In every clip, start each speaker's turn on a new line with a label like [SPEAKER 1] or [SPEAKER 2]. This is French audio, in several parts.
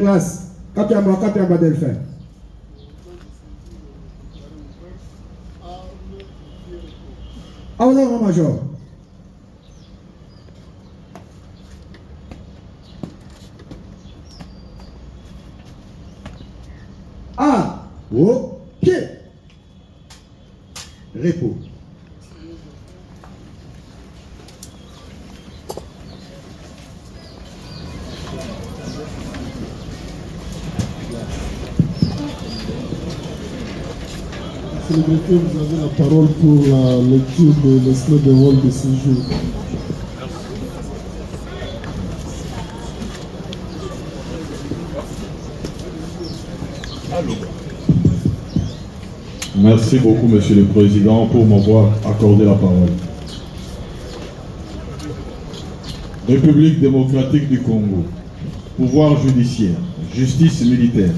[SPEAKER 1] classe. Kapiamba Delphin. Aouda Major. Ah, ok. Repos.
[SPEAKER 2] Monsieur le greffier, vous avez la parole pour la lecture de l'extrait de rôle de ce jour.
[SPEAKER 3] Merci beaucoup, Monsieur le Président, pour m'avoir accordé la parole. République démocratique du Congo, pouvoir judiciaire, justice militaire.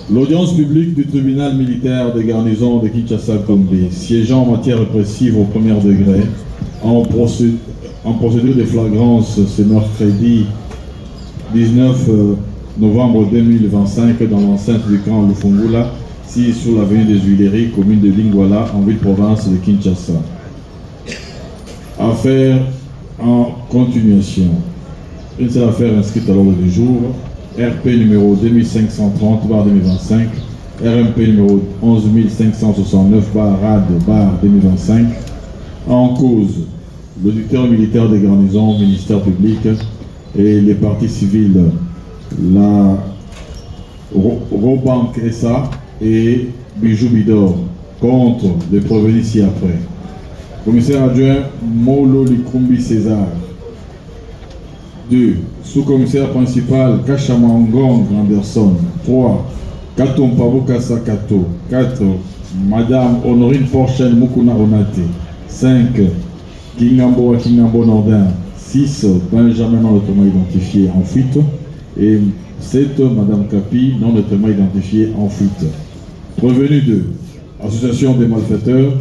[SPEAKER 3] L'audience publique du tribunal militaire de garnison de Kinshasa-Gombe, siégeant en matière répressive au premier degré, en procédure de flagrance ce mercredi 19 novembre 2025 dans l'enceinte du camp Lufungula, sur l'avenue des Huileries, commune de Lingwala, en ville-province de Kinshasa. Affaire en continuation. Une seule affaire inscrite à l'ordre du jour, RP numéro 2530-2025, RMP numéro 11569-RAD-2025, en cause l'auditeur militaire des garnisons, ministère public et les parties civiles, la Robank SA et Bijou Bidor, contre les prévenus ci-après. Commissaire adjoint Molo Likumbi César. 2. Sous-commissaire principal Kachamangong Anderson. 3. Katon Pabuka Sakato. 4. Madame Honorine Porchel Mukuna Onate. 5. Kingambo Nordin. 6. Benjamin non notamment identifié en fuite. Et 7. Madame Kapi non notamment identifié en fuite. Prévenu 2. Association des malfaiteurs,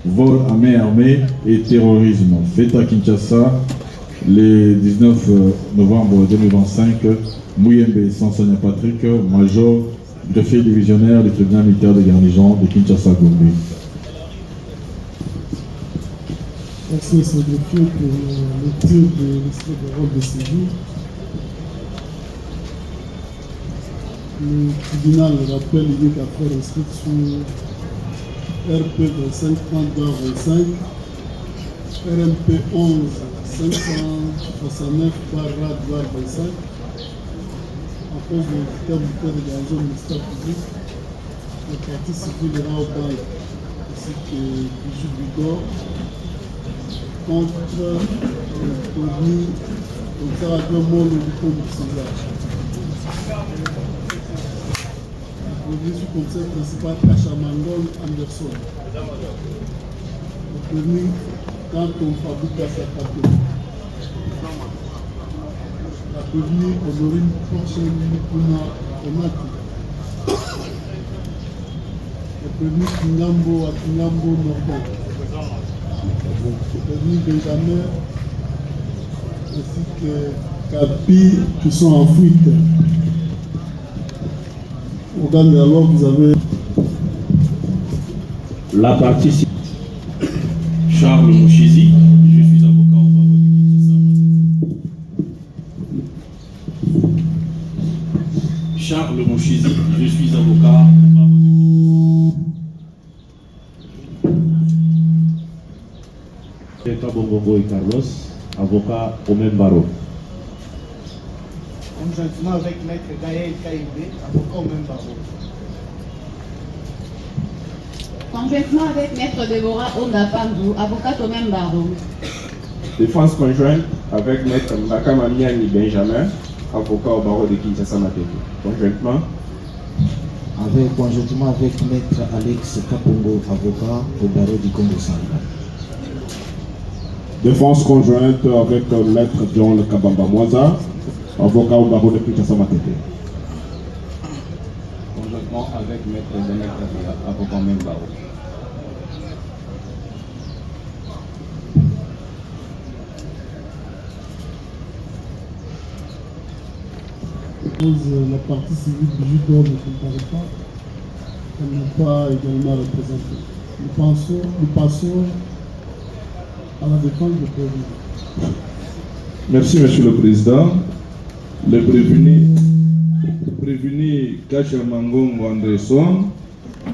[SPEAKER 3] vol à main armée et terrorisme. Fait à Kinshasa le 19 novembre 2025, Mouyembe Sansonia Patrick, major greffier divisionnaire du tribunal militaire de garnison de Kinshasa-Gombe.
[SPEAKER 2] Merci, monsieur le greffier, pour la lecture de l'extrait de rôle de ce jour. Le tribunal rappelle l'unique affaire inscrite sur RP 2530-25, RMP 11-569-RAD-25, en cause de l'auditeur militaire de garnison du ministère public, les parties civiles Raobank ainsi que Bijou Bidor, contre le commissaire adjoint Molo Likumbi César. Le sous-commissaire principal Kachamangong Anderson. Le premier Kanton Pabuka Sakato. La première Honorine Porchel Mukuna Onate. Le premier Kingambo à Kingambo Nordin. Le premier Benjamin ainsi que Kapi qui sont en fuite. Ouganda, alors vous avez
[SPEAKER 4] la partie. Charles Mouchizi, je suis avocat au barreau de Kinshasa. Charles Mouchizi, je suis avocat au barreau de Kinshasa. Bongongo et Carlos, avocat au même barreau.
[SPEAKER 5] Conjointement avec Maître Gaël Kaïbé, avocat au même barreau.
[SPEAKER 6] Conjointement avec Maître Déborah Onda Pandou, avocate au même barreau.
[SPEAKER 7] Défense conjointe avec Maître Mbakamamiani Benjamin, avocat au barreau de Kinshasa Matete. Conjointement
[SPEAKER 8] avec Maître Alex Kapongo, avocat au barreau du Congo Central.
[SPEAKER 9] Défense conjointe avec Maître John Kabamba Mwaza, avocat au barreau de Kinshasa Matete.
[SPEAKER 10] Conjointement
[SPEAKER 7] avec Maître Daniel Kabila, avocat même barreau.
[SPEAKER 2] La partie civile du judo ne compare pas, elle n'est pas également représentée. Nous passons à la défense du prévenu.
[SPEAKER 3] Merci, Monsieur le Président. Le prévenu Kachamangongo Anderson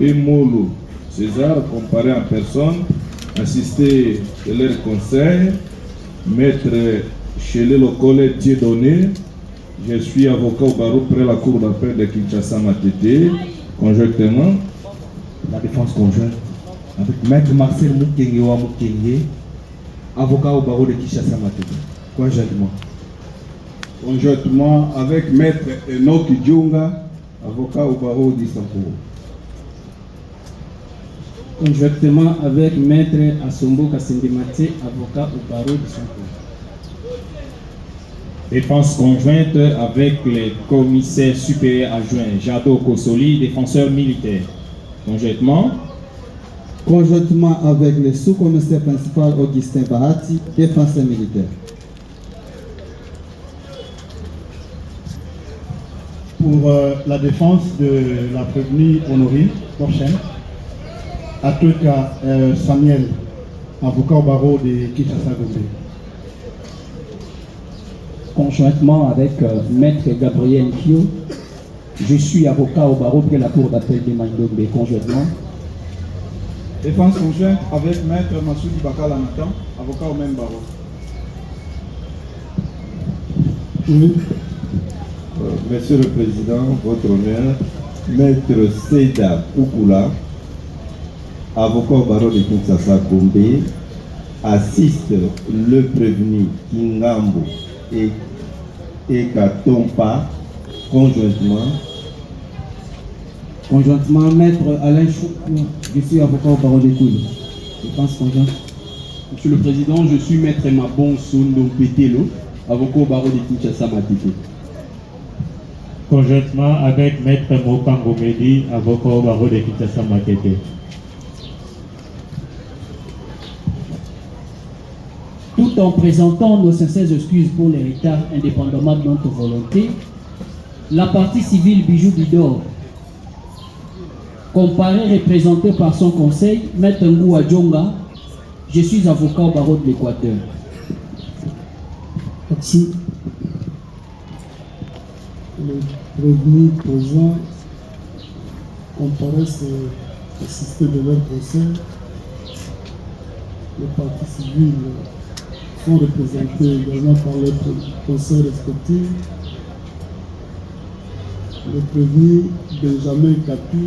[SPEAKER 3] et Molo César, comparé en personne, assisté de leur conseil, Maître Chelelo Collet Dieudonné. Je suis avocat au barreau près la cour d'appel de Kinshasa Matete, conjointement.
[SPEAKER 8] La défense conjointe avec Maître Marcel Mukengewa Mukenge, avocat au barreau de Kinshasa Matete, conjointement.
[SPEAKER 1] Conjointement avec Maître Enoch Djonga, avocat au barreau d'Istanbul.
[SPEAKER 10] Conjointement avec Maître Asombo Kassendemate, avocat au barreau d'Istanbul.
[SPEAKER 11] Défense conjointe avec les commissaires supérieurs adjoints Jado Kosoli, défenseur militaire. Conjointement
[SPEAKER 12] avec le sous-commissaire principal Augustin Bahati, défenseur militaire.
[SPEAKER 5] Pour la défense de la prévenue Honorine Porchen, Atoka Samuel, avocat au barreau de Kinshasa Gombe.
[SPEAKER 10] Conjointement avec Maître Gabriel Kio, je suis avocat au barreau de la cour d'appel de Mandombe. Conjointement.
[SPEAKER 13] Défense conjointe avec Maître Massoudi Bakala Nathan, avocat au même barreau.
[SPEAKER 1] Oui. Monsieur le Président, votre honneur, Maître Seda Ukula, avocat au barreau de Kinshasa Gombe, assiste le prévenu Kingambo et Katompa conjointement.
[SPEAKER 10] Conjointement, Maître Alain Choukou, je suis avocat au barreau de Kouli. Défense conjointe.
[SPEAKER 14] Monsieur le Président, je suis Maître Mabon Soundon Petelo, avocat au barreau de Kinshasa Matete.
[SPEAKER 15] Conjointement avec Maître Mokango Medi, avocat au barreau de Kinshasa Matete.
[SPEAKER 10] Tout en présentant nos sincères excuses pour les retards indépendamment de notre volonté, la partie civile Bijou Bidor, comparée représentée par son conseil, Maître Ngoua Djonga, je suis avocat au barreau de l'Équateur.
[SPEAKER 2] Merci. Les prévenus présents comparaissent assistés de leur conseil. Les parties civiles sont représentés également par leurs conseils respectifs. Les prévenus Benjamin Kapi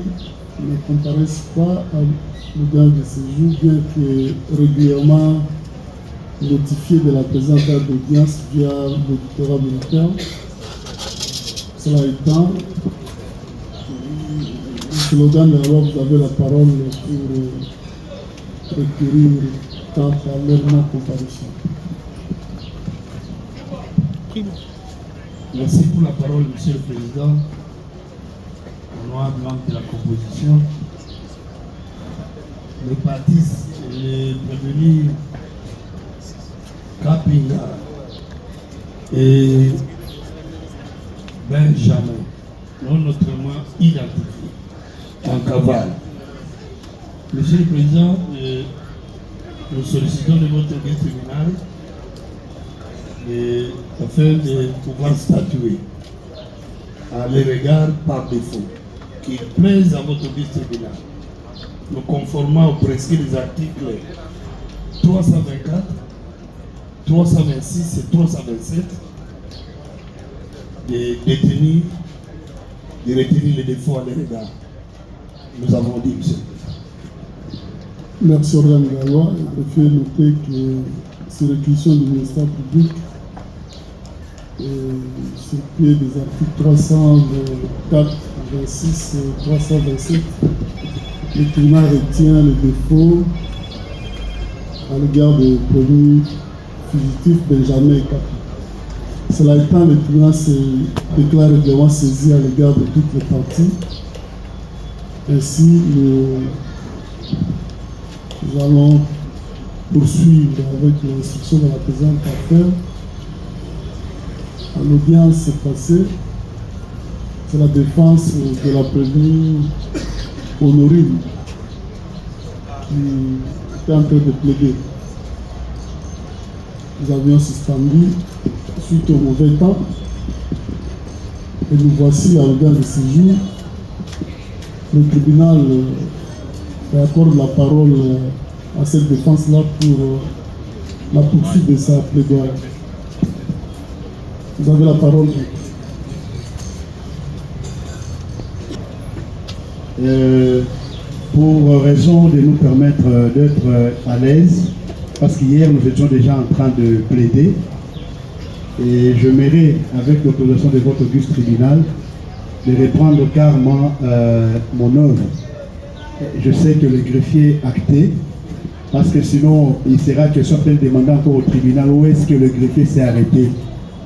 [SPEAKER 2] ne comparaissent pas à l'audience de séjour, bien que régulièrement notifiés de la présence d'audience via l'auditorat militaire. Cela étant, le slogan de la loi, vous avez la parole pour requérir quant à leur non-comparution.
[SPEAKER 16] Merci pour la parole, Monsieur le Président. Honorable de la composition, les partis, les prévenus Kapinga et Benjamin, non notamment identifiés en cavale. Monsieur le Président, nous sollicitons de votre guide tribunal afin de pouvoir statuer à l'égard par défaut qui plaise à votre guide tribunal, nous conformant aux prescrits des articles 324, 326 et 327 de détenir, de retenir les défauts à l'égard. Nous avons dit, monsieur.
[SPEAKER 2] Merci, organe de la loi. Il faut noter que ces réquisitions du ministère public, sur pied des articles 324, 26 et 327, le tribunal retient le défaut à l'égard des prévenus fugitifs Benjamin Kapi. Cela étant, le tribunal se déclare également saisi à l'égard de toutes les parties Ainsi, nous allons poursuivre avec l'instruction de la présente affaire. En audience passée, c'est la défense de la prévenue Honorine qui était en train de plaider. Nous avions suspendu suite au mauvais temps et nous voici à l'audience de ce jour. Le tribunal accorde la parole à cette défense-là pour la poursuite de sa plaidoirie. Vous avez la parole.
[SPEAKER 5] Pour raison de nous permettre d'être à l'aise, parce qu'hier nous étions déjà en train de plaider, et je m'aimerais, avec l'autorisation de votre auguste tribunal, de reprendre carrément mon œuvre. Je sais que le greffier est acté, parce que sinon il sera question de demander encore au tribunal où est-ce que le greffier s'est arrêté.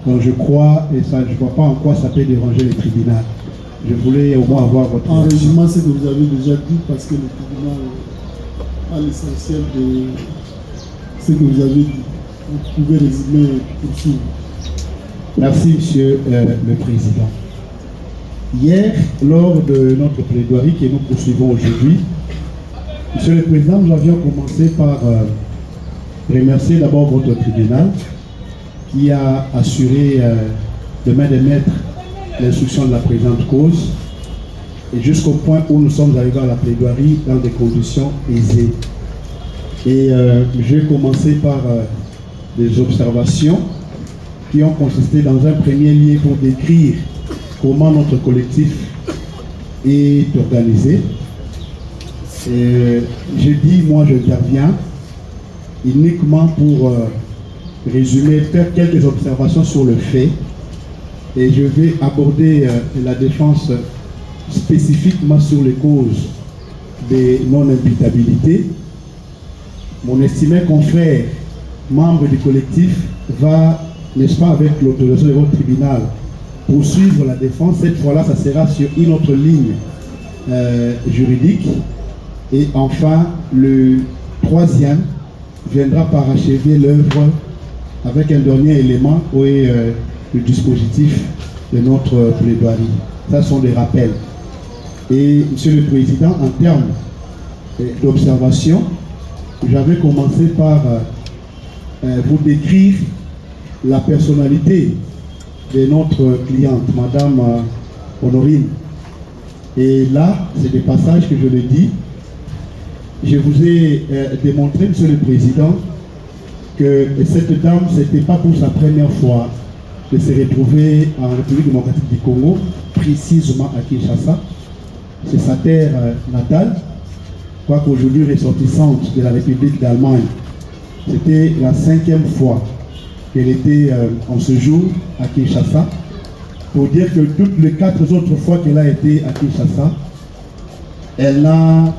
[SPEAKER 5] Donc je crois, et ça, je ne vois pas en quoi ça peut déranger le tribunal. Je voulais au moins avoir votre...
[SPEAKER 2] En résumant ce que vous avez déjà dit, parce que le tribunal a l'essentiel de ce que vous avez dit. Vous pouvez résumer et poursuivre.
[SPEAKER 5] Merci, Monsieur le Président. Hier, lors de notre plaidoirie que nous poursuivons aujourd'hui, Monsieur le Président, nous avions commencé par remercier d'abord votre tribunal qui a assuré de main de maître l'instruction de la présente cause et jusqu'au point où nous sommes arrivés à la plaidoirie dans des conditions aisées. Et j'ai commencé par des observations qui ont consisté dans un premier lieu pour décrire comment notre collectif est organisé. J'ai dit, moi j'interviens uniquement pour résumer, faire quelques observations sur le fait, et je vais aborder la défense spécifiquement sur les causes des non-imputabilités. Mon estimé confrère, membre du collectif, va, n'est-ce pas, avec l'autorisation de votre tribunal, poursuivre la défense. Cette fois-là, ça sera sur une autre ligne juridique. Et enfin, le troisième viendra parachever l'œuvre avec un dernier élément où est le dispositif de notre plaidoirie. Ça sont des rappels. Et Monsieur le Président, en termes d'observation, j'avais commencé par vous décrire la personnalité de notre cliente, Madame Honorine. Et là, c'est des passages que je l'ai dit. Je vous ai démontré, Monsieur le Président, que cette dame, ce n'était pas pour sa première fois de se retrouver en République démocratique du Congo, précisément à Kinshasa. C'est sa terre natale, quoiqu'aujourd'hui ressortissante de la République d'Allemagne. C'était la 5e fois qu'elle était en séjour à Kinshasa. Pour dire que toutes les 4 autres fois qu'elle a été à Kinshasa, elle n'a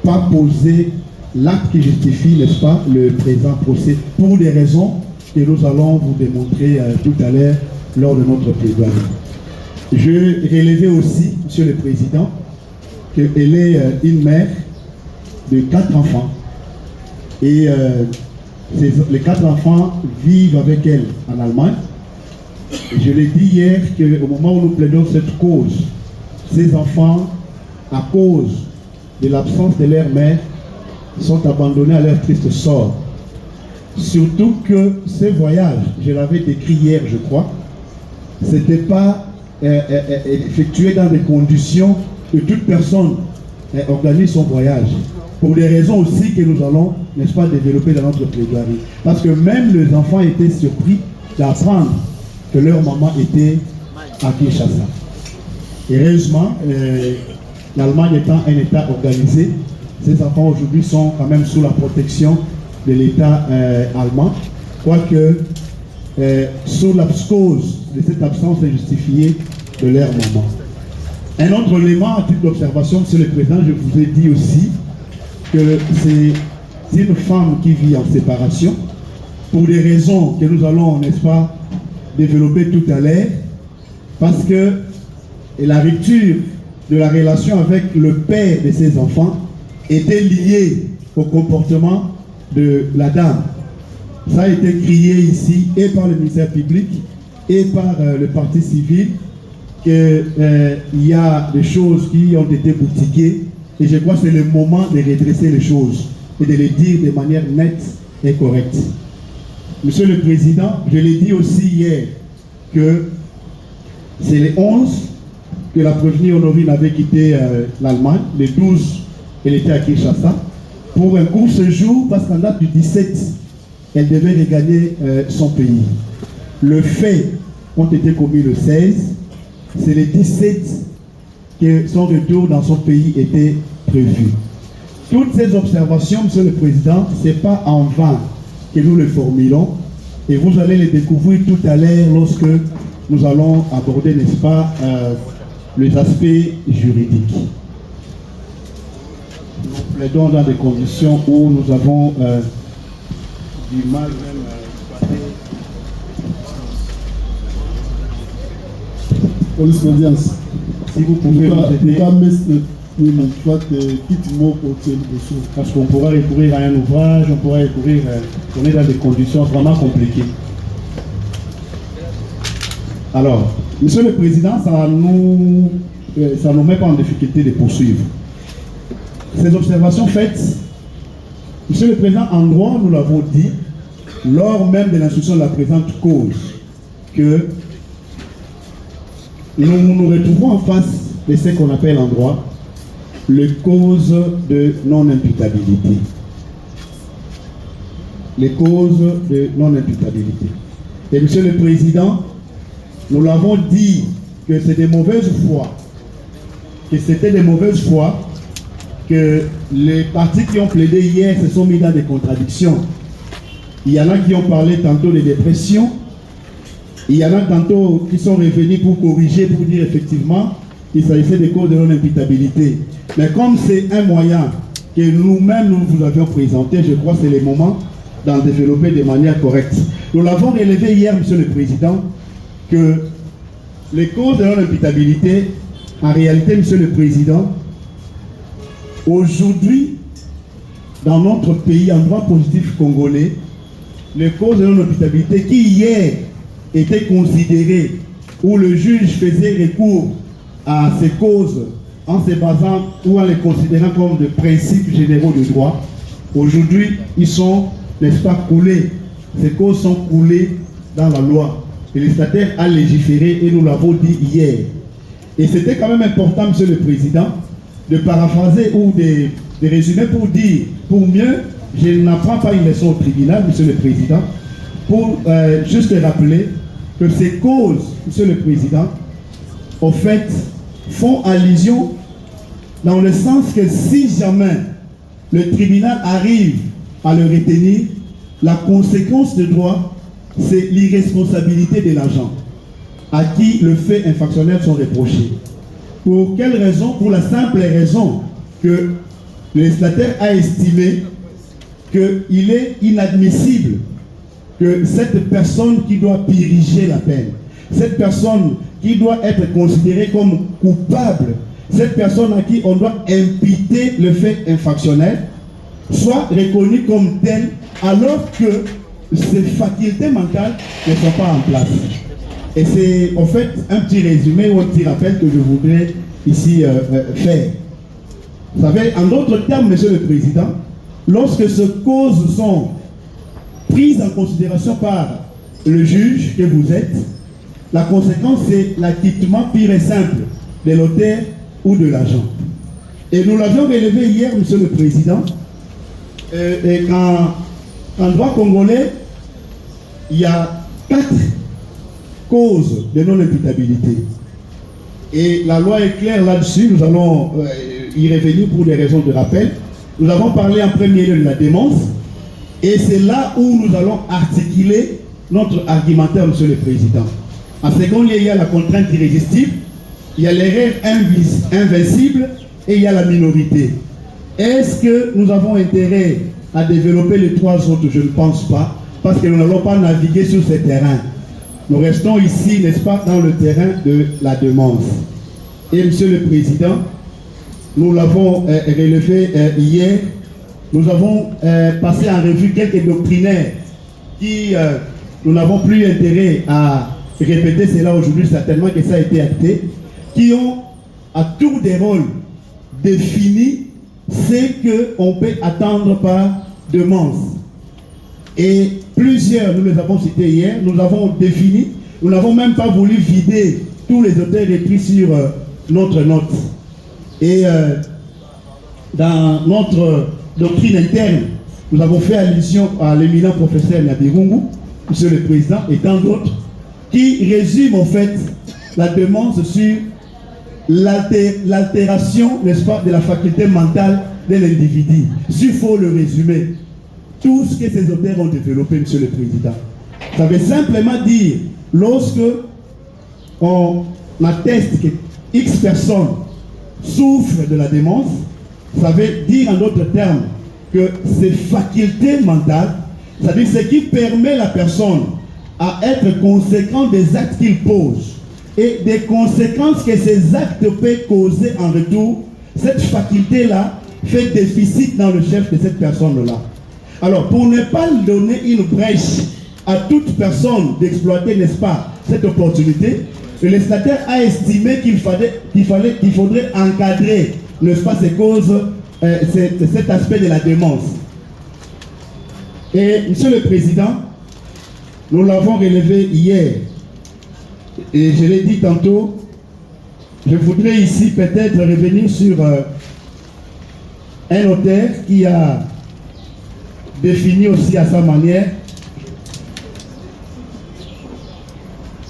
[SPEAKER 5] pas posé l'acte qui justifie, n'est-ce pas, le présent procès, pour des raisons que nous allons vous démontrer tout à l'heure lors de notre plaidoirie. Je relevais aussi, Monsieur le Président, qu'elle est une mère de 4 enfants. Et les 4 enfants vivent avec elle en Allemagne. Et je l'ai dit hier qu'au moment où nous plaidons cette cause, ces enfants, à cause de l'absence de leur mère, sont abandonnés à leur triste sort. Surtout que ces voyages, je l'avais décrit hier, je crois, ce n'était pas effectué dans des conditions que toute personne organise son voyage. Pour des raisons aussi que nous allons, n'est-ce pas, développer dans notre plaidoirie. Parce que même les enfants étaient surpris d'apprendre que leur maman était à Kinshasa. Heureusement, l'Allemagne étant un État organisé, ces enfants aujourd'hui sont quand même sous la protection de l'État allemand, quoique sous la cause de cette absence injustifiée de leur maman. Un autre élément à titre d'observation, Monsieur le Président, je vous ai dit aussi que c'est une femme qui vit en séparation, pour des raisons que nous allons, n'est-ce pas, développer tout à l'heure, parce que la rupture de la relation avec le père de ses enfants était liée au comportement de la dame. Ça a été crié ici et par le ministère public et par le parti civil qu'il y a des choses qui ont été boutiquées et je crois que c'est le moment de redresser les choses et de les dire de manière nette et correcte. Monsieur le Président, je l'ai dit aussi hier que c'est les 11 que la prévenue Honorine avait quitté l'Allemagne. Les 12, elle était à Kinshasa pour un court séjour parce qu'en date du 17, elle devait regagner son pays. Les faits ont été commis le 16. C'est le 17 que son retour dans son pays était prévu. Toutes ces observations, Monsieur le Président, ce n'est pas en vain que nous les formulons et vous allez les découvrir tout à l'heure lorsque nous allons aborder, n'est-ce pas, les aspects juridiques. Nous plaidons dans des conditions où nous avons du mal même
[SPEAKER 2] Police audience.
[SPEAKER 5] Si vous pouvez nous aider. Parce qu'on pourra recourir à un ouvrage, on pourra recourir, on est dans des conditions vraiment compliquées. Alors, Monsieur le Président, ça nous met pas en difficulté de poursuivre. Ces observations faites, Monsieur le Président, en droit, nous l'avons dit, lors même de l'instruction de la présente cause, que nous nous retrouvons en face de ce qu'on appelle en droit les causes de non-imputabilité. Les causes de non-imputabilité. Et Monsieur le Président, nous l'avons dit que c'est des mauvaises foi, que c'était des mauvaises foi, que les partis qui ont plaidé hier se sont mis dans des contradictions. Il y en a qui ont parlé tantôt de dépression, il y en a tantôt qui sont revenus pour corriger, pour dire effectivement qu'il s'agissait des causes de non-imputabilité. Mais comme c'est un moyen que nous-mêmes nous vous avions présenté, je crois que c'est le moment d'en développer de manière correcte. Nous l'avons relevé hier, Monsieur le Président, que les causes de non-imputabilité, en réalité, Monsieur le Président, aujourd'hui, dans notre pays, en droit positif congolais, les causes de non-imputabilité qui hier étaient considérées, où le juge faisait recours à ces causes en se basant ou en les considérant comme des principes généraux de droit, aujourd'hui, ils sont, n'est-ce pas, coulés. Ces causes sont coulées dans la loi. Le législateur a légiféré et nous l'avons dit hier. Et c'était quand même important, Monsieur le Président, de paraphraser ou de résumer pour dire, pour mieux, je n'apprends pas une leçon au tribunal, Monsieur le Président, pour juste rappeler que ces causes, Monsieur le Président, au fait, font allusion dans le sens que si jamais le tribunal arrive à le retenir, la conséquence de droit, c'est l'irresponsabilité de l'agent à qui le fait infractionnel sont reprochés. Pour quelle raison? Pour la simple raison que le législateur a estimé qu'il est inadmissible que cette personne qui doit purger la peine, cette personne qui doit être considérée comme coupable, cette personne à qui on doit imputer le fait infractionnel, soit reconnue comme telle alors que ses facultés mentales ne sont pas en place. Et c'est en fait un petit résumé ou un petit rappel que je voudrais ici faire. Vous savez, en d'autres termes, Monsieur le Président, lorsque ces causes sont prises en considération par le juge que vous êtes, la conséquence c'est l'acquittement pur et simple de l'auteur ou de l'agent. Et nous l'avions relevé hier, Monsieur le Président, et en droit congolais, il y a 4 causes de non-imputabilité. Et la loi est claire là-dessus, nous allons y revenir pour des raisons de rappel. Nous avons parlé en premier lieu de la démence, et c'est là où nous allons articuler notre argumentaire, Monsieur le Président. En second lieu, il y a la contrainte irrésistible, il y a l'erreur invincible et il y a la minorité. Est-ce que nous avons intérêt à développer les 3 autres? Je ne pense pas, parce que nous n'allons pas naviguer sur ces terrains. Nous restons ici, n'est-ce pas, dans le terrain de la démence. et Monsieur le Président, nous l'avons relevé hier, nous avons passé en revue quelques doctrinaires qui, nous n'avons plus intérêt à répéter cela aujourd'hui, certainement que ça a été acté, qui ont à tour des rôles défini ce qu'on peut attendre par demande. Et plusieurs, nous les avons cités hier, nous avons défini, nous n'avons même pas voulu vider tous les auteurs écrits sur notre note. Et dans notre doctrine interne, nous avons fait allusion à l'éminent professeur Nyabirungu, Monsieur le Président, et tant d'autres, qui résument en fait la demande sur l'altération, n'est-ce pas, de la faculté mentale de l'individu. S'il faut le résumer, tout ce que ces auteurs ont développé, Monsieur le Président, ça veut simplement dire, lorsque on atteste que X personnes souffrent de la démence, ça veut dire en d'autres termes que ces facultés mentales, c'est-à-dire ce qui permet la personne à être conséquent des actes qu'il pose et des conséquences que ces actes peuvent causer en retour, cette faculté-là fait déficit dans le chef de cette personne-là. Alors, pour ne pas donner une brèche à toute personne d'exploiter, n'est-ce pas, cette opportunité, le législateur a estimé qu'il faudrait encadrer, n'est-ce pas, ces causes, cet aspect de la démence. Et, Monsieur le Président, nous l'avons relevé hier, et je l'ai dit tantôt, je voudrais ici peut-être revenir sur un auteur qui a défini aussi à sa manière.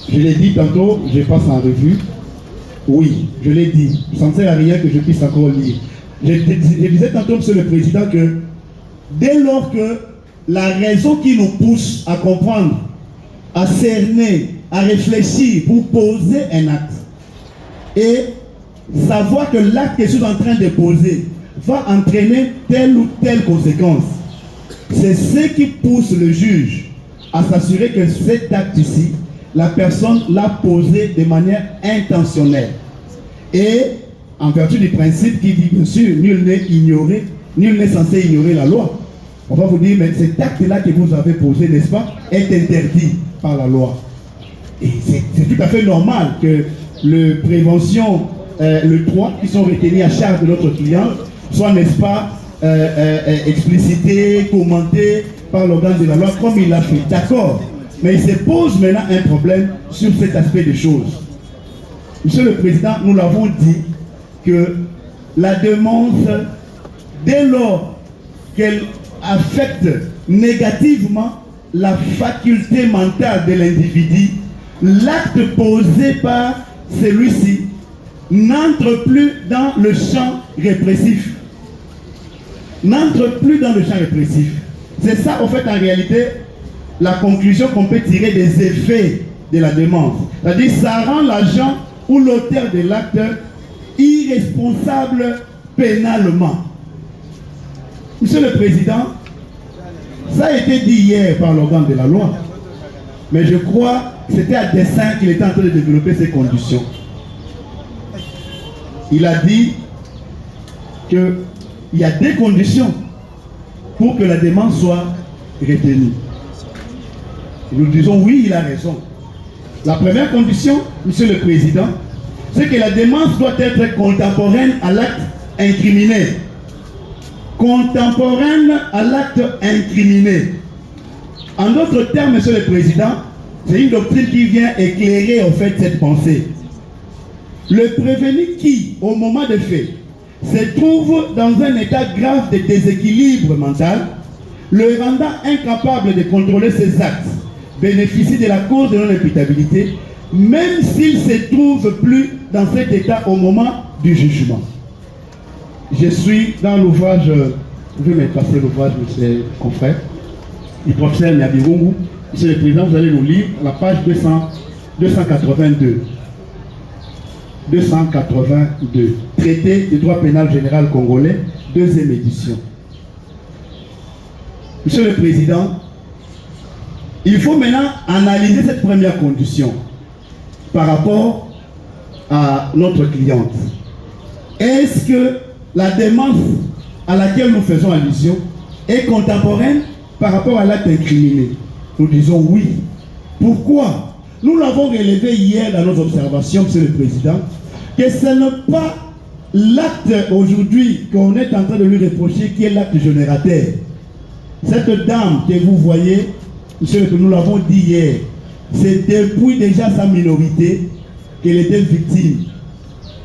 [SPEAKER 5] Je l'ai dit tantôt, je passe en revue. Oui, je l'ai dit. Ça ne sert à rien que je puisse encore lire. Je disais tantôt, Monsieur le Président, que dès lors que la raison qui nous pousse à comprendre, à cerner, à réfléchir pour poser un acte et savoir que l'acte que je suis en train de poser va entraîner telle ou telle conséquence, c'est ce qui pousse le juge à s'assurer que cet acte-ci, la personne l'a posé de manière intentionnelle. Et en vertu du principe qui dit, bien sûr, nul n'est censé ignorer la loi. On va vous dire, mais cet acte-là que vous avez posé, n'est-ce pas, est interdit par la loi. Et c'est tout à fait normal que le prévention, le droit qui sont retenus à charge de notre client soit, n'est-ce pas, explicité, commenté par l'organe de la loi comme il l'a fait. D'accord. Mais il se pose maintenant un problème sur cet aspect des choses. Monsieur le Président, nous l'avons dit que la demande, dès lors qu'elle affecte négativement la faculté mentale de l'individu, l'acte posé par celui-ci n'entre plus dans le champ répressif. N'entre plus dans le champ répressif. C'est ça, en fait, en réalité, la conclusion qu'on peut tirer des effets de la demande. C'est-à-dire, ça rend l'agent ou l'auteur de l'acte irresponsable pénalement. Monsieur le Président, ça a été dit hier par l'organe de la loi, mais je crois que c'était à dessein qu'il était en train de développer ces conditions. Il a dit qu'il y a des conditions pour que la demande soit retenue. Et nous disons oui, il a raison. La première condition, Monsieur le Président, c'est que la demande doit être contemporaine à l'acte incriminé. Contemporaine à l'acte incriminé. En d'autres termes, Monsieur le Président, c'est une doctrine qui vient éclairer en fait cette pensée. Le prévenu qui, au moment des faits, se trouve dans un état grave de déséquilibre mental, le rendant incapable de contrôler ses actes, bénéficie de la cause de non-imputabilité, même s'il ne se trouve plus dans cet état au moment du jugement. Je suis dans l'ouvrage, vous pouvez me passer l'ouvrage, monsieur le confrère, du professeur Nyabirungu. Monsieur le Président, vous allez nous lire la page 282. 282. Traité du droit pénal général congolais, deuxième édition. Monsieur le Président, il faut maintenant analyser cette première condition par rapport à notre cliente. Est-ce que la démence à laquelle nous faisons allusion est contemporaine par rapport à l'acte incriminé? Nous disons oui. Pourquoi? Nous l'avons relevé hier dans nos observations, Monsieur le Président, que ce n'est pas l'acte aujourd'hui qu'on est en train de lui reprocher qui est l'acte générateur. Cette dame que vous voyez, monsieur, que nous l'avons dit hier, c'est depuis déjà sa minorité qu'elle était victime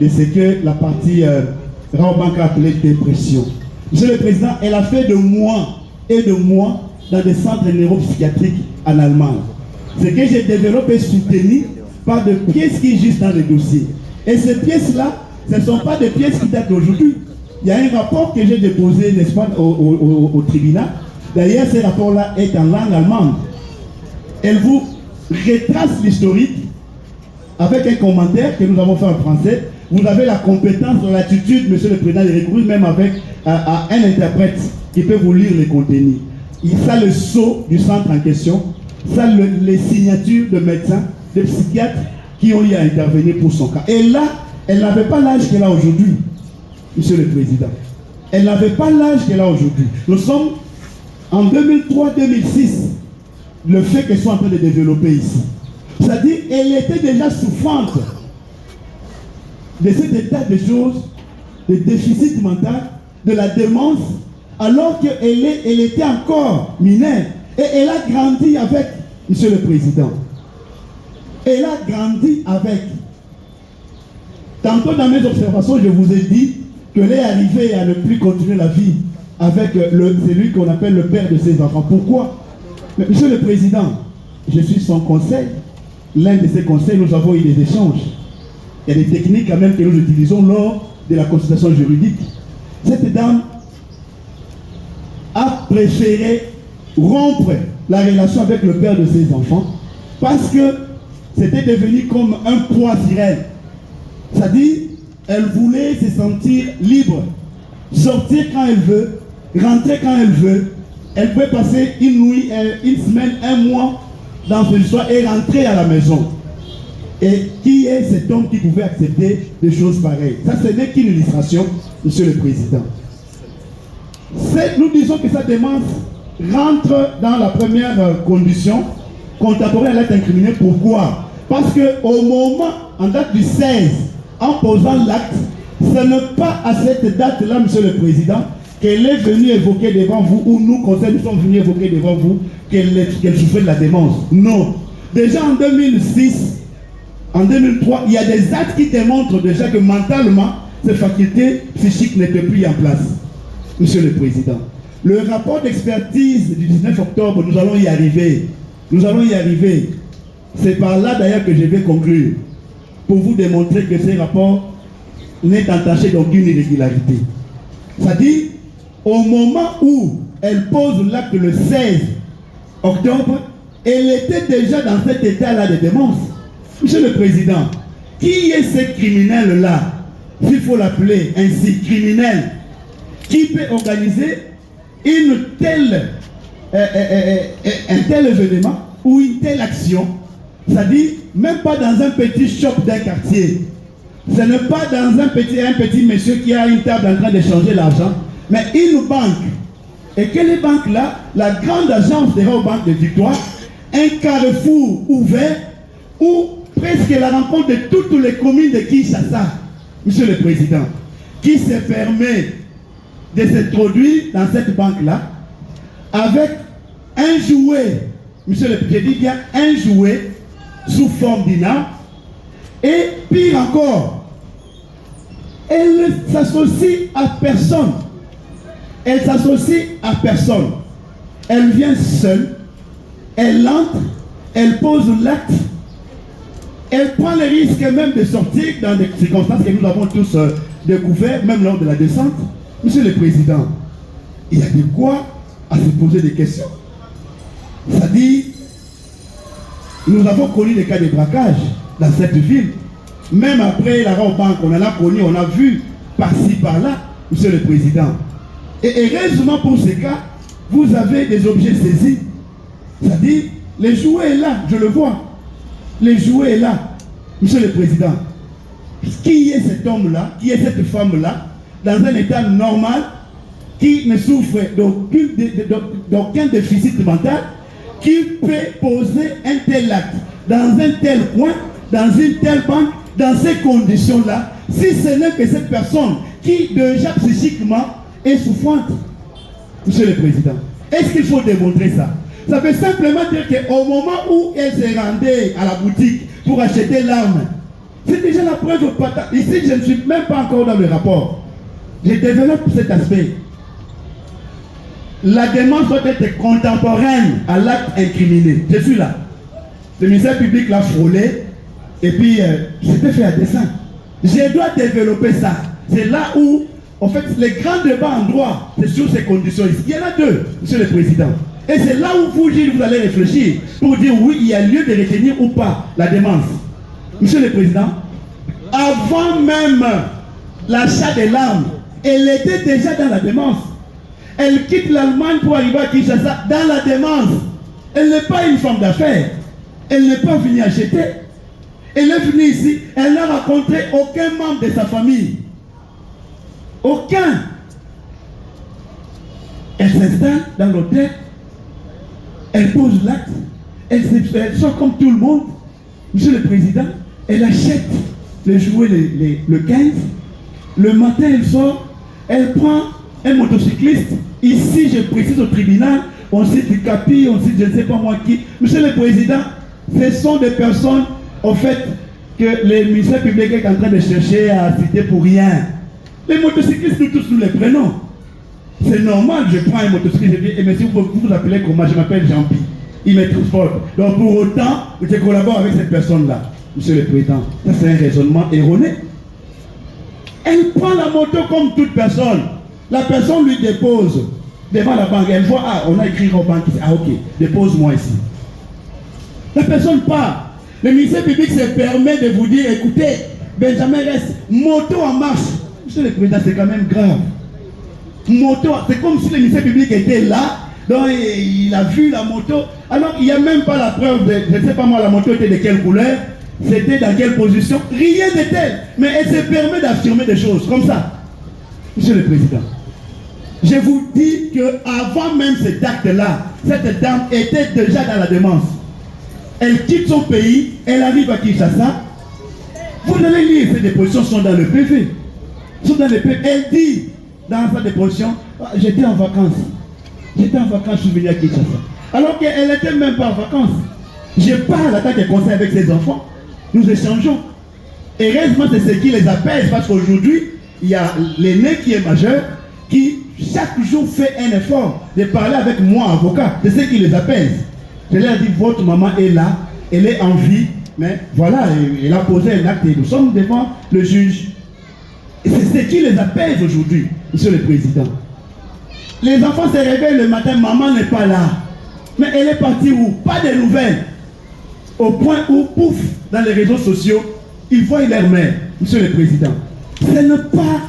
[SPEAKER 5] de ce que la partie Raobank a appelé dépression. Monsieur le Président, elle a fait de mois et de mois dans des centres neuropsychiatriques en Allemagne. Ce que j'ai développé est soutenu par des pièces qui existent dans les dossiers. Et ces pièces-là, ce ne sont pas des pièces qui datent d'aujourd'hui. Il y a un rapport que j'ai déposé, n'est-ce pas, au tribunal. D'ailleurs, ce rapport-là est en langue allemande. Elle vous retrace l'historique avec un commentaire que nous avons fait en français. Vous avez la compétence, l'attitude, monsieur le Président, de recourir même avec un interprète qui peut vous lire les contenus. Il a le sceau du centre en question, ça les signatures de médecins, de psychiatres qui ont eu à intervenir pour son cas. Et là, elle n'avait pas l'âge qu'elle a aujourd'hui, monsieur le Président. Elle n'avait pas l'âge qu'elle a aujourd'hui. Nous sommes en 2003-2006, le fait qu'elle soit en train de développer ici. C'est-à-dire, elle était déjà souffrante de cet état de choses, de déficit mental, de la démence, alors qu'elle était encore mineure. Et elle a grandi avec, monsieur le Président. Elle a grandi avec. Tantôt dans mes observations, je vous ai dit qu'elle est arrivée à ne plus continuer la vie avec celui qu'on appelle le père de ses enfants. Pourquoi? Mais, monsieur le Président, je suis son conseil. L'un de ces conseils, nous avons eu des échanges. Il y a des techniques quand même que nous utilisons lors de la consultation juridique. Cette dame a préféré rompre la relation avec le père de ses enfants parce que c'était devenu comme un poids sur elle. C'est-à-dire, elle voulait se sentir libre, sortir quand elle veut, rentrer quand elle veut. Elle peut passer une nuit, une semaine, un mois dans ce soir et rentrer à la maison. Et qui est cet homme qui pouvait accepter des choses pareilles? Ça, ce n'est qu'une illustration, monsieur le Président. Nous disons que sa démence rentre dans la première condition contemporaine à l'acte incriminé. Pourquoi? Parce qu'au moment, en date du 16, en posant l'acte, ce n'est pas à cette date-là, monsieur le Président, qu'elle est venue évoquer devant vous, ou nous, conseils, nous sommes venus évoquer devant vous qu'elle souffrait de la démence. Non. Déjà en 2006, en 2003, il y a des actes qui démontrent déjà que mentalement, ces facultés psychiques n'étaient plus en place. Monsieur le Président, le rapport d'expertise du 19 octobre, nous allons y arriver. Nous allons y arriver. C'est par là d'ailleurs que je vais conclure, pour vous démontrer que ce rapport n'est entaché d'aucune irrégularité. C'est-à-dire, au moment où elle pose l'acte le 16 octobre, elle était déjà dans cet état-là de démence. Monsieur le Président, qui est ce criminel-là, s'il faut l'appeler ainsi, criminel, qui peut organiser un tel événement ou une telle action, c'est-à-dire même pas dans un petit shop d'un quartier, ce n'est pas dans un petit monsieur qui a une table en train d'échanger l'argent, mais une banque. Et quelle banque là? La grande agence des Raobank de Victoire, un carrefour ouvert où presque la rencontre de toutes les communes de Kinshasa, monsieur le Président, qui se permet de s'introduire dans cette banque-là avec un jouet, monsieur le Président, je dis bien un jouet sous forme d'INA, et pire encore, elle ne s'associe à personne. Elle s'associe à personne. Elle vient seule, elle entre, elle pose l'acte, elle prend le risque même de sortir dans des circonstances que nous avons tous découvertes, même lors de la descente. Monsieur le Président, il y a de quoi à se poser des questions. C'est-à-dire, nous avons connu des cas de braquage dans cette ville. Même après la Raobank, on en a connu, on a vu par-ci, par-là, monsieur le Président. Et heureusement pour ce cas, vous avez des objets saisis. C'est-à-dire, les jouets est là, je le vois. Les jouets est là, monsieur le Président. qui est cet homme-là, qui est cette femme-là, dans un état normal, qui ne souffre d'aucun déficit mental, qui peut poser un tel acte dans un tel coin, dans une telle banque, dans ces conditions-là, si ce n'est que cette personne qui déjà psychiquement est souffrante. Monsieur le Président, est-ce qu'il faut démontrer ça? Ça veut simplement dire qu'au moment où elle se rendait à la boutique pour acheter l'arme, c'est déjà la preuve patente. Ici, je ne suis même pas encore dans le rapport. Je développe cet aspect. La démarche doit être contemporaine à l'acte incriminé. Je suis là. Le ministère public l'a frôlé et puis c'était fait à dessein. Je dois développer ça. C'est là où, en fait, les grands débats en droit, c'est sur ces conditions ici. Il y en a deux, Monsieur le Président. Et c'est là où vous allez réfléchir pour dire oui, il y a lieu de retenir ou pas la démence. Monsieur le Président, avant même l'achat des l'arme, elle était déjà dans la démence. Elle quitte l'Allemagne pour arriver à Kinshasa dans la démence. Elle n'est pas une femme d'affaires. Elle n'est pas venue acheter. Elle est venue ici. Elle n'a rencontré aucun membre de sa famille. Aucun. Elle s'installe dans l'hôtel. Elle pose l'acte. Elle sort comme tout le monde. Monsieur le Président, elle achète les jouets le 15. Le matin, elle sort. Elle prend un motocycliste. Ici, je précise au tribunal, on cite Capi, on cite je ne sais pas moi qui. Monsieur le Président, ce sont des personnes, en fait, que le ministère public est en train de chercher à citer pour rien. Les motocyclistes, nous tous, nous les prenons. C'est normal, je prends un motocycliste, je dis, et monsieur, vous vous appelez comment? Je m'appelle Jean-Pi. Il me transporte. Donc pour autant, je collabore avec cette personne-là. Monsieur le Président, ça c'est un raisonnement erroné. Elle prend la moto comme toute personne. La personne lui dépose devant la banque. Elle voit, ah, on a écrit au banque. Ah, ok, dépose-moi ici. La personne part. Le ministère public se permet de vous dire, écoutez, Benjamin reste moto en marche. Monsieur le Président, c'est quand même grave. Moto, c'est comme si le ministère public était là, donc il a vu la moto. Alors, il n'y a même pas la preuve de, je ne sais pas moi, la moto était de quelle couleur, c'était dans quelle position, rien de tel. Mais elle se permet d'affirmer des choses comme ça. Monsieur le Président, je vous dis qu'avant même cet acte-là, cette dame était déjà dans la démence. Elle quitte son pays, elle arrive à Kinshasa. Vous allez lire, ces dépositions sont dans le PV. Sont dans le PV. Elle dit dans sa déposition, j'étais en vacances. J'étais en vacances, je suis venu à Kinshasa. Alors qu'elle n'était même pas en vacances. Je parle à tant que conseil avec ses enfants. Nous échangeons. Heureusement, c'est ce qui les apaise parce qu'aujourd'hui, il y a l'aîné qui est majeur, qui chaque jour fait un effort de parler avec moi, avocat. C'est ce qui les apaise. Je leur dis, votre maman est là, elle est en vie, mais voilà, elle a posé un acte et nous sommes devant le juge. Et c'est ce qui les apaise aujourd'hui, Monsieur le Président. Les enfants se réveillent le matin, maman n'est pas là. Mais elle est partie où? Pas de nouvelles. Au point où, pouf, dans les réseaux sociaux, ils voient leur mère, Monsieur le Président. Ce n'est pas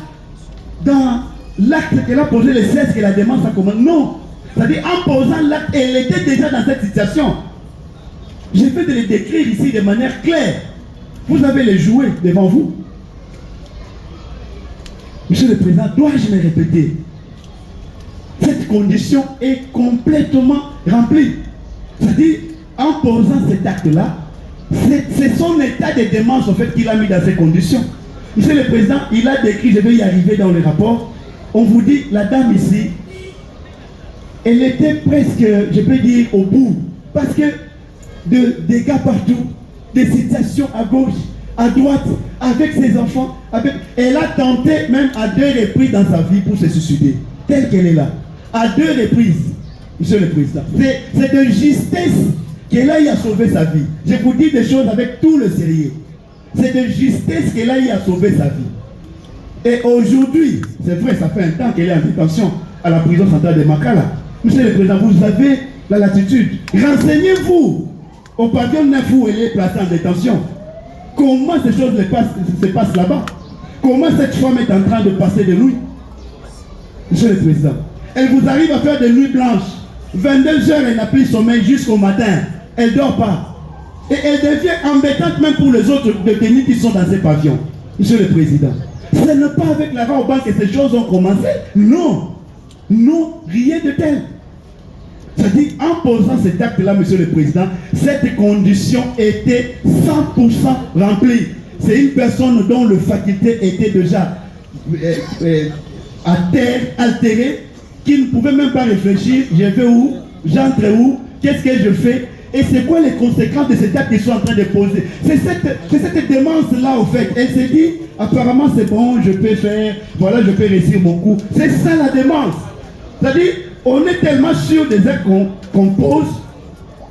[SPEAKER 5] dans l'acte qu'elle a posé le 16 que la demande ça commence. Non. C'est-à-dire, en posant l'acte, elle était déjà dans cette situation. Je vais te le décrire ici de manière claire. Vous avez les jouets devant vous. Monsieur le Président, dois-je me répéter? Cette condition est complètement remplie. C'est-à-dire, en posant cet acte-là, c'est son état de démence en fait qu'il a mis dans ces conditions. Monsieur le Président, il a décrit, je vais y arriver dans le rapport, on vous dit, la dame ici, elle était presque, je peux dire, au bout. Parce que de dégâts partout, des situations à gauche, à droite, avec ses enfants, elle a tenté même à 2 reprises dans sa vie pour se suicider, telle qu'elle est là. À 2 reprises, Monsieur le Président. C'est de justesse qu'elle a eu à sauver sa vie. Je vous dis des choses avec tout le sérieux. C'est de justesse qu'elle a eu à sauver sa vie. Et aujourd'hui, c'est vrai, ça fait un temps qu'elle est en détention à la prison centrale de Makala. Monsieur le Président, vous avez la latitude. Renseignez-vous au pavillon 9 où elle est placée en détention. Comment ces choses se passent là-bas? Comment cette femme est en train de passer de nuit? Monsieur le Président, elle vous arrive à faire des nuits blanches. 22 heures, elle n'a plus sommeil jusqu'au matin. Elle ne dort pas. Et elle devient embêtante même pour les autres détenus qui sont dans ces pavillons. Monsieur le Président. Ce n'est pas avec la Raoban que ces choses ont commencé. Non. Non, rien de tel. C'est-à-dire, en posant cet acte-là, Monsieur le Président, cette condition était 100% remplie. C'est une personne dont le faculté était déjà à terre, altérée, qui ne pouvait même pas réfléchir. Je vais où? J'entre où? Qu'est-ce que je fais? Et c'est quoi les conséquences de cet acte qu'ils sont en train de poser? C'est cette démence-là, au fait. Elle s'est dit, apparemment c'est bon, je peux faire, voilà, je peux réussir mon coup. C'est ça la démence. C'est-à-dire, on est tellement sûr des actes qu'on pose,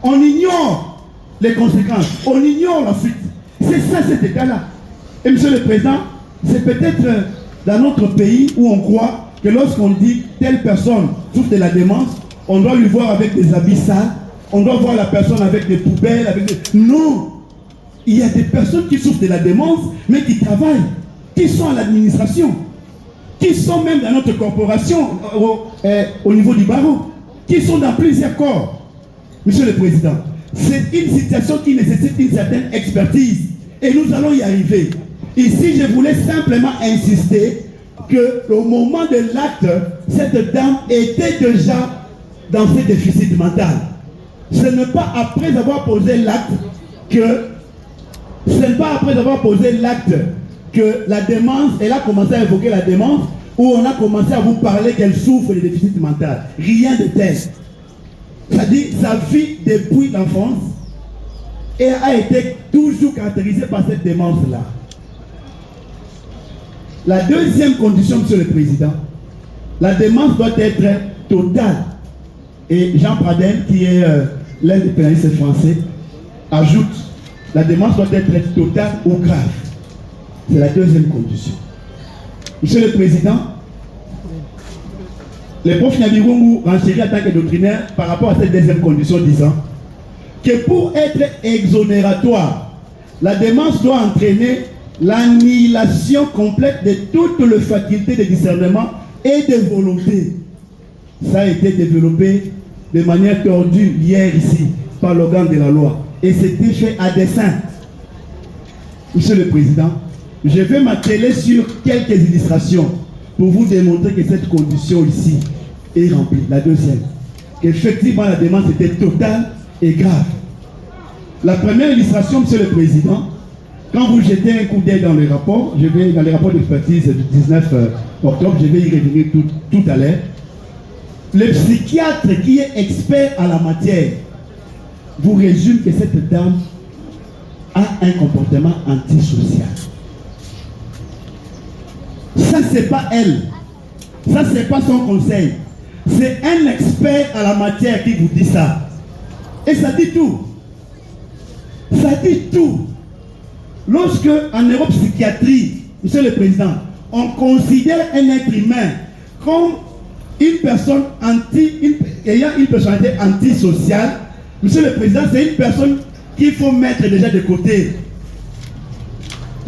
[SPEAKER 5] on ignore les conséquences, on ignore la suite. C'est ça cet état-là. Et Monsieur le Président, c'est peut-être dans notre pays où on croit que lorsqu'on dit telle personne souffre de la démence, on doit lui voir avec des habits sales, on doit voir la personne avec des poubelles, avec des... Non! Il y a des personnes qui souffrent de la démence, mais qui travaillent, qui sont à l'administration, qui sont même dans notre corporation, au niveau du barreau, qui sont dans plusieurs corps. Monsieur le Président, c'est une situation qui nécessite une certaine expertise, et nous allons y arriver. Ici, je voulais simplement insister qu'au moment de l'acte, cette dame était déjà dans ce déficit mental. Ce n'est pas après avoir posé l'acte que la démence, elle a commencé à évoquer la démence, où on a commencé à vous parler qu'elle souffre de déficit mental. Rien de tel. C'est-à-dire sa vie depuis l'enfance a été toujours caractérisée par cette démence-là. La deuxième condition, Monsieur le Président, la démence doit être totale. Et Jean Pradel, qui est l'un des pénalistes français, ajoute, la démence doit être totale ou grave. C'est la deuxième condition. Monsieur le Président, le prof Nyabirungu renchérit en tant que doctrinaire par rapport à cette deuxième condition, disant que pour être exonératoire, la démence doit entraîner l'annihilation complète de toutes les facultés de discernement et de volonté. Ça a été développé de manière tordue hier ici par l'organe de la loi. Et c'était fait à dessein. Monsieur le Président, je vais m'atteler sur quelques illustrations pour vous démontrer que cette condition ici est remplie. La deuxième, qu'effectivement la démence était totale et grave. La première illustration, Monsieur le Président, quand vous jetez un coup d'œil dans le rapport, je vais dans les rapports d'expertise du 19 octobre, je vais y revenir tout à l'heure. Le psychiatre qui est expert à la matière vous résume que cette dame a un comportement antisocial. Ça, c'est pas elle. Ça, c'est pas son conseil. C'est un expert à la matière qui vous dit ça. Et ça dit tout. Ça dit tout. Lorsque, en neuropsychiatrie, Monsieur le Président, on considère un être humain comme une personne ayant une personnalité antisociale, Monsieur le Président, c'est une personne qu'il faut mettre déjà de côté.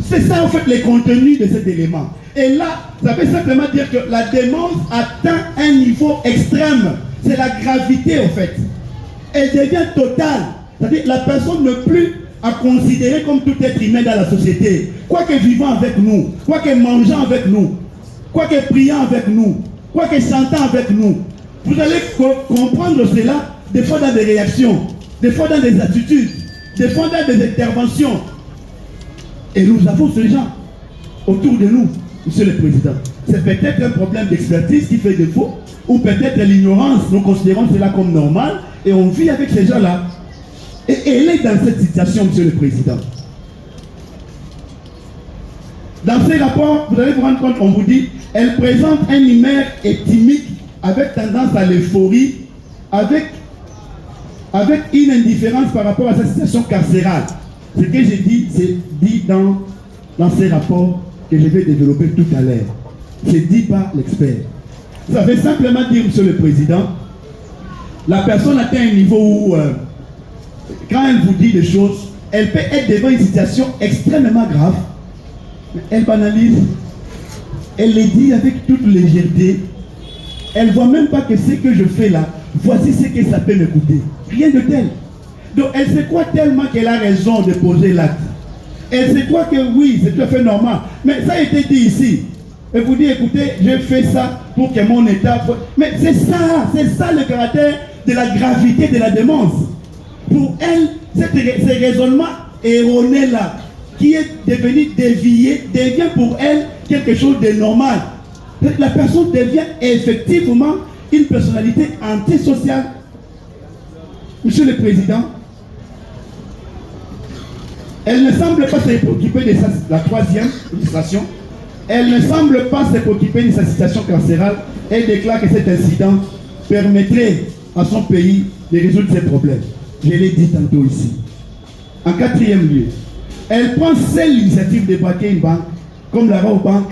[SPEAKER 5] C'est ça, en fait, les contenus de cet élément. Et là, ça veut simplement dire que la démence atteint un niveau extrême. C'est la gravité, en fait. Elle devient totale. C'est-à-dire la personne ne plus à considérer comme tout être humain dans la société. Quoique vivant avec nous, quoique mangeant avec nous, quoique priant avec nous, quoique chantant avec nous. Vous allez comprendre cela des fois dans des réactions, des fois dans des attitudes, des fois dans des interventions. Et nous avons ces gens autour de nous, Monsieur le Président. C'est peut-être un problème d'expertise qui fait défaut, ou peut-être l'ignorance. Nous considérons cela comme normal, et on vit avec ces gens-là. Et elle est dans cette situation, Monsieur le Président. Dans ces rapports, vous allez vous rendre compte, on vous dit, elle présente un humeur éthymique avec tendance à l'euphorie, avec une indifférence par rapport à sa situation carcérale. Ce que j'ai dit, c'est dit dans ces rapports que je vais développer tout à l'heure. C'est dit par l'expert. Ça veut simplement dire, Monsieur le Président, la personne atteint un niveau où, quand elle vous dit des choses, elle peut être devant une situation extrêmement grave, mais elle banalise, elle les dit avec toute légèreté, elle ne voit même pas que ce que je fais là, voici ce que ça peut me coûter. Rien de tel. Donc elle se croit tellement qu'elle a raison de poser l'acte. Elle se croit que oui, c'est tout à fait normal. Mais ça a été dit ici. Et vous dites, écoutez, j'ai fait ça pour que mon état... Mais c'est ça le caractère de la gravité de la démence. Pour elle, ce raisonnement erroné-là, qui est devenu dévié, devient pour elle quelque chose de normal. La personne devient effectivement une personnalité antisociale. Monsieur le Président, elle ne semble pas se préoccuper de la troisième illustration. Elle ne semble pas se préoccuper de sa situation carcérale. Elle déclare que cet incident permettrait à son pays de résoudre ses problèmes. Je l'ai dit tantôt ici. En quatrième lieu, elle prend seule l'initiative de braquer une banque, comme la Rabobank,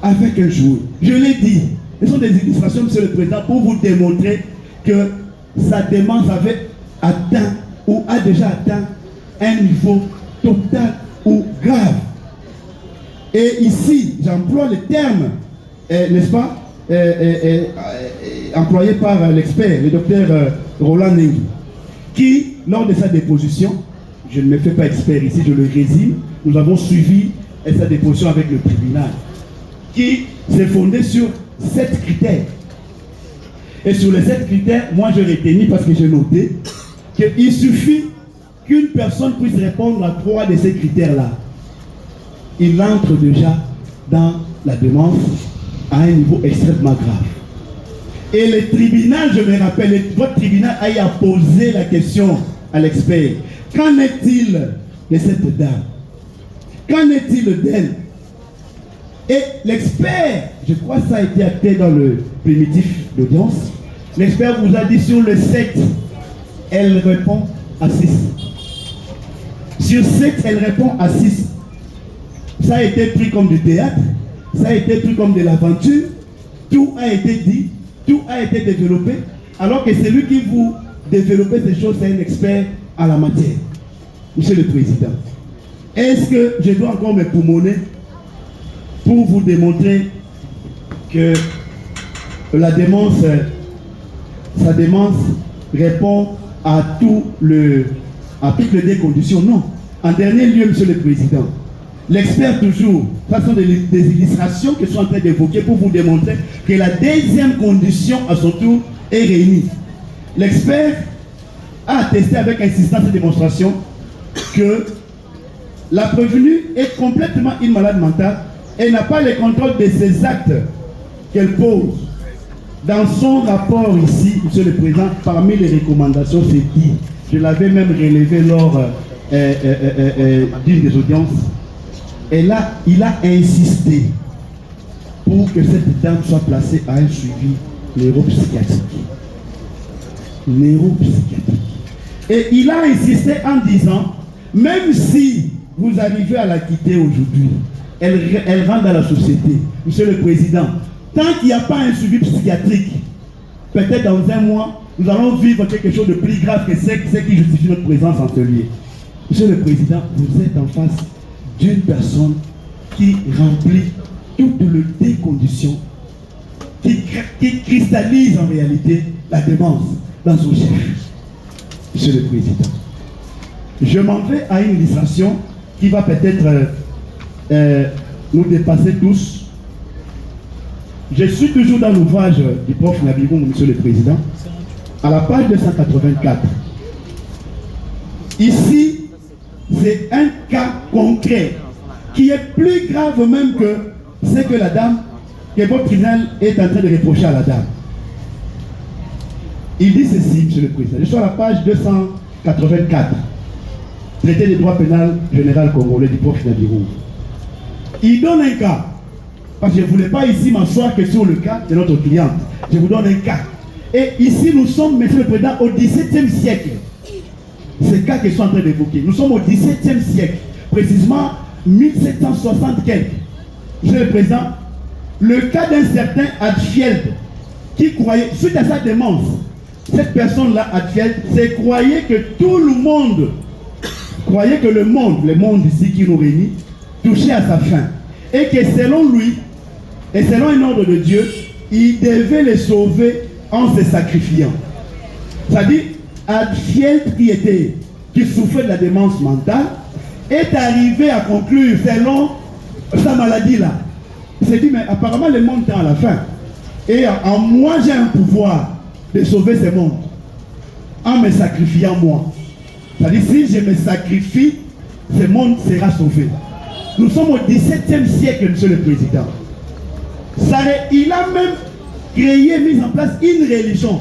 [SPEAKER 5] avec un joueur. Je l'ai dit. Ce sont des illustrations, Monsieur le Président, pour vous démontrer que sa démence avait atteint ou a déjà atteint un niveau total ou grave. Et ici, j'emploie le terme, n'est-ce pas, employé par l'expert, le docteur Roland Nengi, qui, lors de sa déposition, je ne me fais pas expert ici, je le résume, nous avons suivi sa déposition avec le tribunal, qui s'est fondé sur 7 critères. Et sur les 7 critères, moi je retenu parce que j'ai noté qu'il suffit qu'une personne puisse répondre à 3 de ces critères-là. Il entre déjà dans la démence à un niveau extrêmement grave. Et le tribunal, je me rappelle, votre tribunal a posé la question à l'expert. Qu'en est-il de cette dame? Qu'en est-il d'elle? Et l'expert, je crois que ça a été acté dans le primitif d'audience, l'expert vous a dit sur le 7, elle répond à 6. Sur 7, elle répond à 6. Ça a été pris comme du théâtre, ça a été pris comme de l'aventure, tout a été dit, tout a été développé, alors que celui qui vous développe ces choses, c'est un expert à la matière. Monsieur le Président, est-ce que je dois encore me poumonner pour vous démontrer que la démence, sa démence répond à toutes les conditions? Non. En dernier lieu, Monsieur le Président, l'expert toujours, ce sont des illustrations que je suis en train d'évoquer pour vous démontrer que la deuxième condition à son tour est réunie. L'expert a attesté avec insistance et démonstration que la prévenue est complètement une malade mentale et n'a pas le contrôle de ses actes qu'elle pose. Dans son rapport ici, Monsieur le Président, parmi les recommandations, c'est dit, je l'avais même relevé lors d'une des audiences, et là, il a insisté pour que cette dame soit placée à un suivi neuropsychiatrique. Et il a insisté en disant, même si vous arrivez à la quitter aujourd'hui, elle rentre dans la société. Monsieur le Président, tant qu'il n'y a pas un suivi psychiatrique, peut-être dans un mois, nous allons vivre quelque chose de plus grave que ce qui justifie notre présence en ce lieu. Monsieur le Président, vous êtes en face d'une personne qui remplit toutes les conditions, qui cristallise en réalité la démence dans son chef. Monsieur le Président, je m'en vais à une illustration qui va peut-être nous dépasser tous. Je suis toujours dans l'ouvrage du prof Nabigou, Monsieur le Président, à la page 284. Ici, c'est un cas concret qui est plus grave même que ce que la dame, que votre tribunal est en train de reprocher à la dame. Il dit ceci, Monsieur le Président. Je suis à la page 284. Traité de droit pénal général congolais du prof Nabirou. Il donne un cas. Parce que je ne voulais pas ici m'asseoir que sur le cas de notre cliente. Je vous donne un cas. Et ici, nous sommes, Monsieur le Président, au XVIIe siècle. C'est le cas que je suis en train d'évoquer. Nous sommes au XVIIe siècle. Précisément 1760 quelques. Monsieur le Président, le cas d'un certain Hadfield qui croyait, suite à sa démence, cette personne-là, Hadfield, croyait que tout le monde, croyait que le monde ici qui nous réunit, touchait à sa fin. Et que selon lui, et selon un ordre de Dieu, il devait les sauver en se sacrifiant. C'est-à-dire, Hadfield qui souffrait de la démence mentale est arrivé à conclure selon sa maladie là. Il s'est dit, mais apparemment le monde tend à la fin. Et en moi, j'ai un pouvoir de sauver ce monde. En me sacrifiant moi. C'est-à-dire, si je me sacrifie, ce monde sera sauvé. Nous sommes au XVIIe siècle, Monsieur le Président. Il a même créé, mis en place une religion.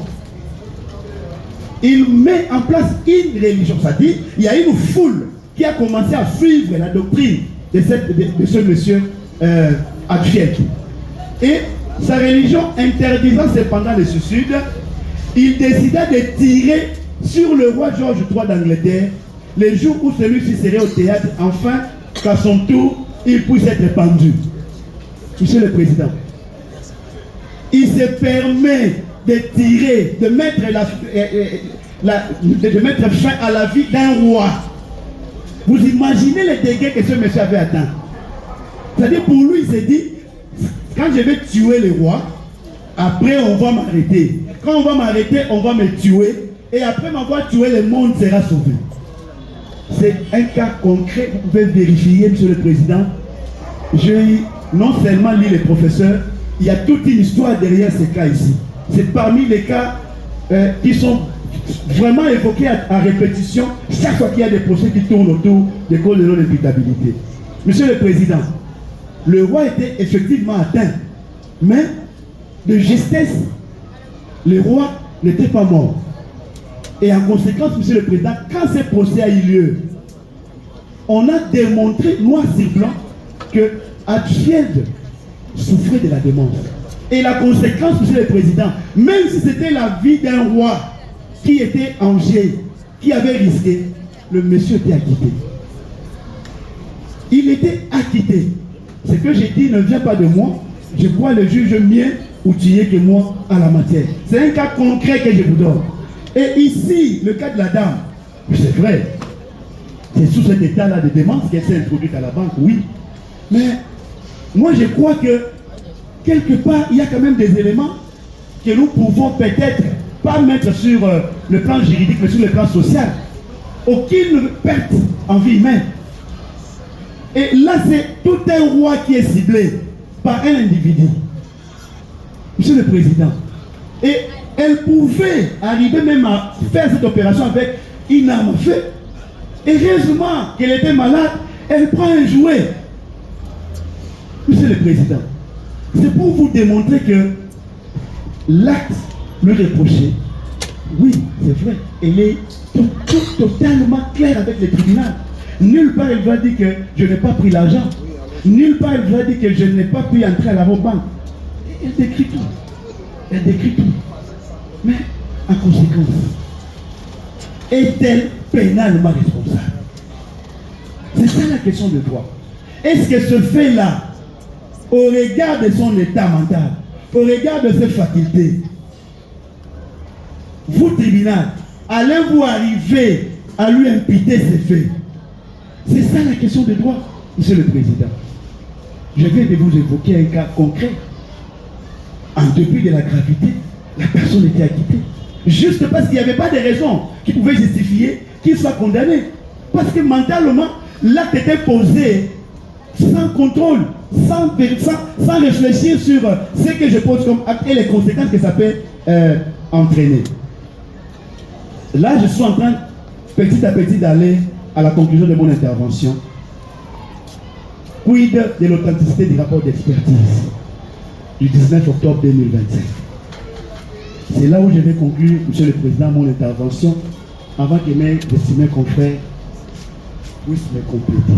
[SPEAKER 5] Il met en place une religion. C'est-à-dire, il y a une foule qui a commencé à suivre la doctrine de ce monsieur actuel. Et sa religion interdisant cependant le suicide, il décida de tirer sur le roi George III d'Angleterre le jour où celui-ci serait au théâtre, afin qu'à son tour, il puisse être pendu. Monsieur le Président, il se permet de tirer, de mettre, de mettre fin à la vie d'un roi. Vous imaginez les dégâts que ce monsieur avait atteint. C'est-à-dire, pour lui, il s'est dit, quand je vais tuer le roi, après on va m'arrêter. Quand on va m'arrêter, on va me tuer. Et après m'avoir tué, le monde sera sauvé. C'est un cas concret, vous pouvez vérifier, Monsieur le Président. J'ai non seulement lu les professeurs, il y a toute une histoire derrière ces cas ici. C'est parmi les cas qui sont vraiment évoqués à répétition chaque fois qu'il y a des procès qui tournent autour des causes de non-imputabilité. Monsieur le Président, le roi était effectivement atteint, mais de justesse, le roi n'était pas mort. Et en conséquence, Monsieur le Président, quand ce procès a eu lieu, on a démontré noir sur blanc que Hatfield souffrait de la démence. Et la conséquence, Monsieur le Président, même si c'était la vie d'un roi qui était en jeu, qui avait risqué, le monsieur était acquitté. Il était acquitté. Ce que j'ai dit ne vient pas de moi. Je crois le juge mieux outillé que moi en la matière. C'est un cas concret que je vous donne. Et ici, le cas de la dame, c'est vrai, c'est sous cet état-là de démence qu'elle s'est introduite à la banque, oui. Mais moi, je crois que quelque part, il y a quand même des éléments que nous pouvons peut-être pas mettre sur le plan juridique, mais sur le plan social. Aucune perte en vie humaine. Et là, c'est tout un roi qui est ciblé par un individu. Monsieur le Président. Et elle pouvait arriver même à faire cette opération avec une arme à feu. Heureusement qu'elle était malade, elle prend un jouet. Monsieur le Président, c'est pour vous démontrer que l'acte me reproché, oui, c'est vrai, elle est totalement claire avec le tribunal. Nulle part elle va dire que je n'ai pas pris l'argent. Nulle part elle va dire que je n'ai pas pu entrer à la banque. Elle décrit tout. Elle décrit tout. Mais en conséquence, est-elle pénalement responsable? C'est ça la question de droit. Est-ce que ce fait-là, au regard de son état mental, au regard de ses facultés, vous, tribunal, allez-vous arriver à lui imputer ces faits? C'est ça la question de droit, Monsieur le Président. Je viens de vous évoquer un cas concret. En dépit de la gravité, la personne était acquittée. Juste parce qu'il n'y avait pas de raison qui pouvait justifier qu'il soit condamné. Parce que mentalement, l'acte était posé sans contrôle, sans réfléchir sur ce que je pose comme acte et les conséquences que ça peut entraîner. Là, je suis en train, petit à petit, d'aller à la conclusion de mon intervention. Quid de l'authenticité du rapport d'expertise du 19 octobre 2025. C'est là où je vais conclure, Monsieur le Président, mon intervention, avant que mes estimés confrères puissent me compléter.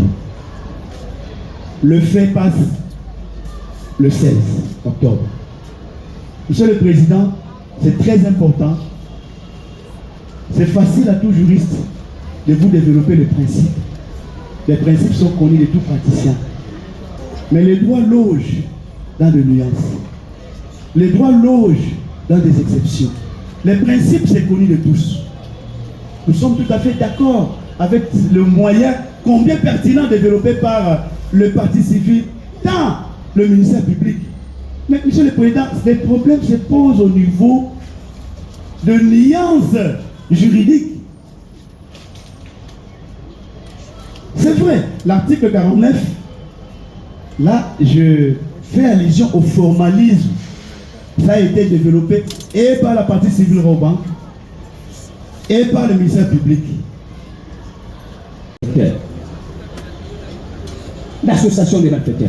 [SPEAKER 5] Le fait passe le 16 octobre. Monsieur le Président, c'est très important. C'est facile à tout juriste de vous développer les principes. Les principes sont connus de tout praticien. Mais les droits logent dans des nuances. Les droits logent dans des exceptions. Les principes, c'est connu de tous. Nous sommes tout à fait d'accord avec le moyen combien pertinent développé par le parti civil, tant le ministère public. Mais Monsieur le Président, les problèmes se posent au niveau de nuances juridiques. C'est vrai, l'article 49, là, je fais allusion au formalisme. Ça a été développé et par la partie civile Roban et par le ministère public.
[SPEAKER 10] L'association des malfaiteurs.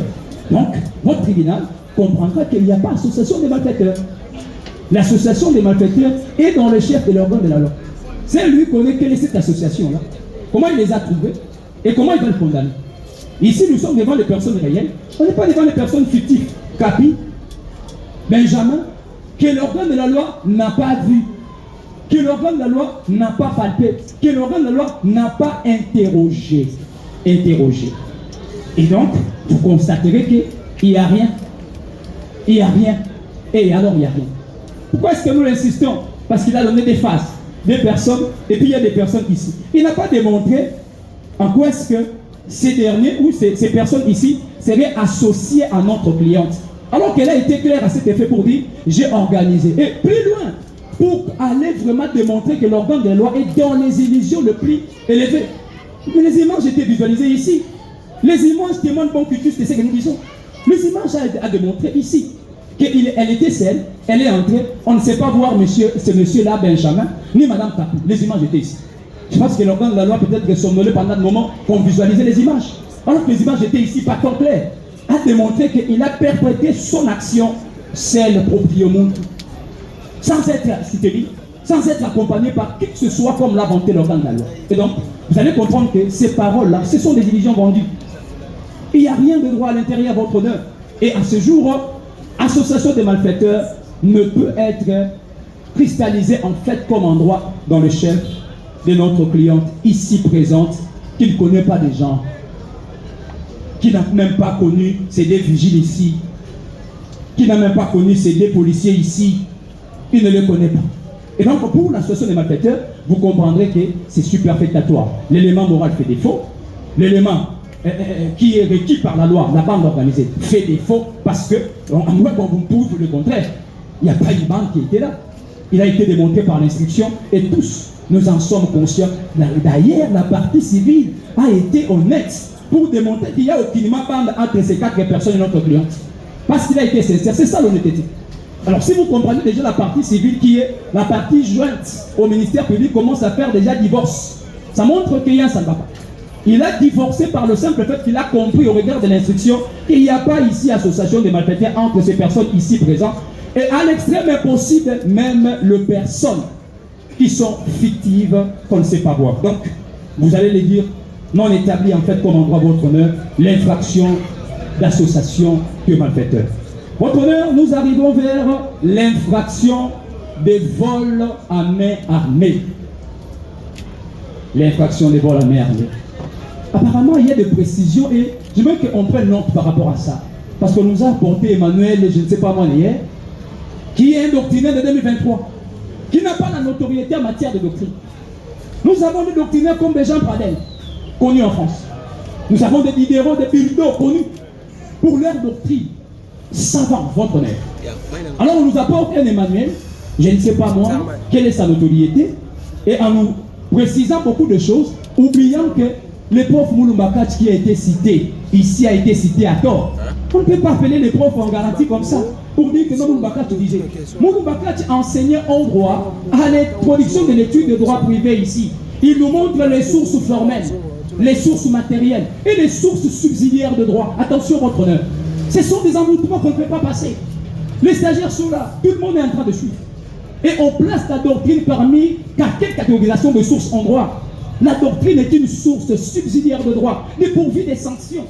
[SPEAKER 10] Donc, votre tribunal comprendra qu'il n'y a pas association des malfaiteurs. L'association des malfaiteurs est dans le chef de l'organe de la loi. C'est lui qui connaît quelle est cette association-là, comment il les a trouvées et comment il va le condamner. Ici, nous sommes devant des personnes réelles, on n'est pas devant des personnes fictives. Capi, Benjamin, que l'organe de la loi n'a pas vu, que l'organe de la loi n'a pas palpé, que l'organe de la loi n'a pas interrogé. Et donc, vous constaterez qu'il n'y a rien. Il n'y a rien. Et alors, il n'y a rien. Pourquoi est-ce que nous l'insistons? Parce qu'il a donné des faces, des personnes, et puis il y a des personnes ici. Il n'a pas démontré en quoi est-ce que ces derniers ou ces personnes ici seraient associées à notre cliente. Alors qu'elle a été claire à cet effet pour dire, j'ai organisé. Et plus loin, pour aller vraiment démontrer que l'organe de la loi est dans les illusions le plus élevé. Mais les images étaient visualisées ici. Les images témoignent bon cultus de ce que nous disons. Les images a démontré ici qu'elle était celle, elle est entrée, on ne sait pas voir ce monsieur-là, Benjamin, ni Madame Tapou. Les images étaient ici. Je pense que l'organe de la loi peut-être somnolé pendant le moment qu'on visualisait les images. Alors que les images étaient ici, pas trop claires. A démontré qu'il a perpétré son action, celle propre au monde, sans être soutenu, sans être accompagné par qui que ce soit comme l'a vanté l'organe de la loi. Et donc, vous allez comprendre que ces paroles-là, ce sont des illusions vendues. Il n'y a rien de droit à l'intérieur de votre honneur. Et à ce jour, association des malfaiteurs ne peut être cristallisée en fait comme en droit dans le chef de notre cliente ici présente, qui ne connaît pas des gens, qui n'a même pas connu ces deux vigiles ici, qui n'a même pas connu ces deux policiers ici, il ne les connaît pas. Et donc pour l'association des malfaiteurs, vous comprendrez que c'est superfétatoire. L'élément moral fait défaut, l'élément qui est requis par la loi, la bande organisée, fait défaut parce que, à moins qu'on vous prouve le contraire, il n'y a pas une bande qui était là. Il a été démontré par l'instruction et tous nous en sommes conscients. D'ailleurs, la partie civile a été honnête pour démontrer qu'il n'y a aucunement bande entre ces quatre personnes et notre cliente. Parce qu'il a été sincère, c'est ça l'honnêteté. Alors si vous comprenez déjà la partie civile qui est la partie jointe au ministère public commence à faire déjà divorce, ça montre qu'il y a ça ne va pas. Il a divorcé par le simple fait qu'il a compris au regard de l'instruction qu'il n'y a pas ici association des malfaiteurs entre ces personnes ici présentes. Et à l'extrême impossible, même les personnes qui sont fictives qu'on ne sait pas voir. Donc, vous allez les dire non établi en fait comme en droit votre honneur, l'infraction d'association de malfaiteurs. Votre honneur, nous arrivons vers l'infraction des vols à main armée. L'infraction des vols à main armée. Apparemment, il y a des précisions et je veux qu'on prenne note par rapport à ça. Parce qu'on nous a apporté Emmanuel, je ne sais pas moi hier, qui est un doctrinaire de 2023, qui n'a pas la notoriété en matière de doctrine. Nous avons des doctrinaires comme des Jean Pradel, connus en France. Nous avons des Diderot, des Bildo connus pour leur doctrine. Savant, votre honneur. Alors on nous apporte un Emmanuel, je ne sais pas moi, quelle est sa notoriété, et en nous précisant beaucoup de choses, oubliant que le prof Mouloumbakach qui a été cité, ici a été cité à tort. On ne peut pas appeler les profs en garantie comme ça, pour dire que Mouloumbakach disait. Mouloumbakach enseignait en droit à l'introduction de l'étude de droit privé ici. Il nous montre les sources formelles, les sources matérielles et les sources subsidiaires de droit. Attention votre honneur. Ce sont des emboutements qu'on ne peut pas passer. Les stagiaires sont là, tout le monde est en train de suivre. Et on place la doctrine parmi quelle catégorisation de sources en droit. La doctrine est une source subsidiaire de droit, dépourvue des sanctions.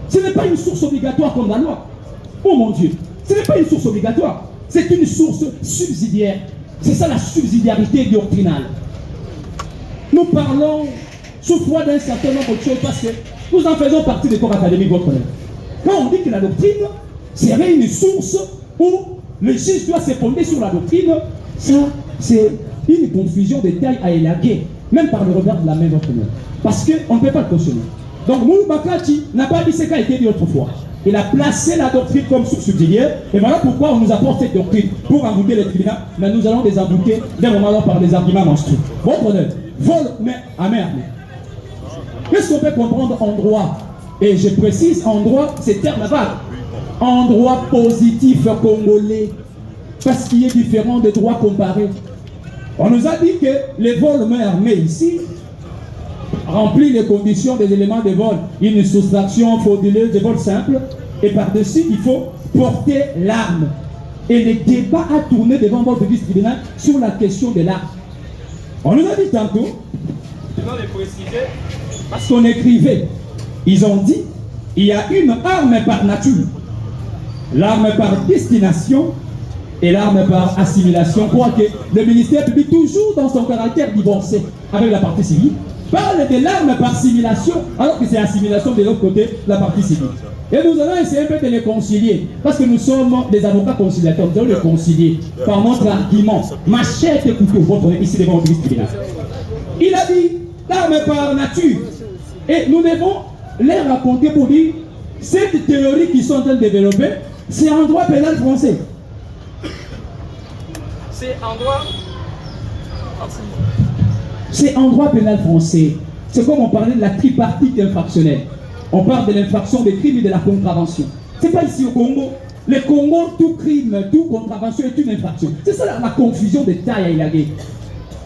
[SPEAKER 10] Ce n'est pas une source obligatoire comme la loi. Oh mon Dieu, ce n'est pas une source obligatoire, c'est une source subsidiaire. C'est ça la subsidiarité doctrinale. Nous parlons sous foi d'un certain nombre de choses parce que nous en faisons partie des corps académiques, votre honneur. Quand on dit que la doctrine serait une source où le juge doit se fonder sur la doctrine, ça c'est une confusion de taille à élaguer, même par le regard de la main votre honneur. Parce qu'on ne peut pas le cautionner. Donc Mouloumbakach n'a pas dit ce qu'a été dit autrefois. Il a placé la doctrine comme source subsidiaire, et voilà pourquoi on nous apporte cette doctrine pour embouter les tribunaux, mais nous allons les embouter d'un moment par des arguments monstrueux. Votre honneur, vol à main armée. Qu'est-ce qu'on peut comprendre en droit? Et je précise, en droit, c'est terme vague. En droit positif congolais, parce qu'il est différent des droits comparés. On nous a dit que les vols main armée ici remplissent les conditions des éléments de vol. Une soustraction frauduleuse de vol simple, et par-dessus, il faut porter l'arme. Et le débat a tourné devant votre vice-tribunal sur la question de l'arme. On nous a dit tantôt, je dois le préciser, parce qu'on écrivait, ils ont dit, il y a une arme par nature, l'arme par destination et l'arme par assimilation. Je crois que le ministère public, toujours dans son caractère divorcé avec la partie civile, parle de l'arme par assimilation, alors que c'est assimilation de l'autre côté, la partie civile. Et nous allons essayer un peu de les concilier, parce que nous sommes des avocats conciliateurs, nous allons les concilier par notre argument. Machette et couteau, votre ici devant le tribunal. Il a dit l'arme par nature. Et nous devons les raconter pour dire cette théorie qu'ils sont en train de développer, c'est en droit pénal français. C'est en droit. C'est en droit pénal français. C'est comme on parlait de la tripartite infractionnelle. On parle de l'infraction des crimes et de la contravention. C'est pas ici au Congo. Le Congo, tout crime, toute contravention est une infraction. C'est ça la confusion des tailles à Ilagé.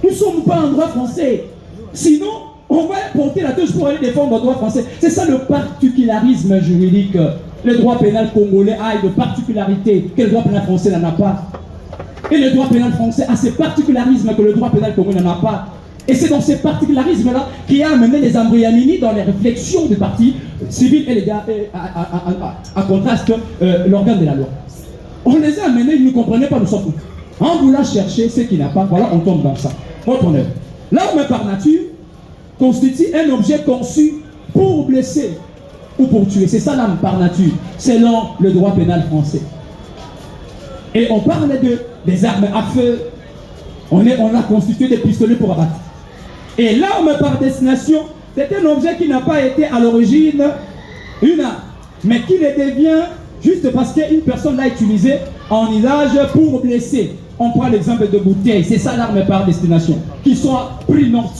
[SPEAKER 10] Nous ne sommes pas en droit français. Sinon, on va porter la touche pour aller défendre le droit français. C'est ça le particularisme juridique. Le droit pénal congolais a une particularité que le droit pénal français n'en a pas. Et le droit pénal français a ces particularismes que le droit pénal congolais n'en a pas. Et c'est dans ces particularismes-là qui a amené les embryamini dans les réflexions du parti civil et les gars, à contraste l'organe de la loi. On les a amenés, ils ne comprenaient pas, nous sommes. En voulant chercher ce qui n'a pas, voilà, on tombe dans ça. Votre honneur. L'arme par nature constitue un objet conçu pour blesser ou pour tuer. C'est ça l'arme par nature, selon le droit pénal français. Et on parle des armes à feu. On a constitué des pistolets pour abattre. Et l'arme par destination, c'est un objet qui n'a pas été à l'origine une arme, mais qui le devient juste parce qu'une personne l'a utilisé en usage pour blesser. On prend l'exemple de bouteilles, c'est ça l'arme par destination, qui soit prenante.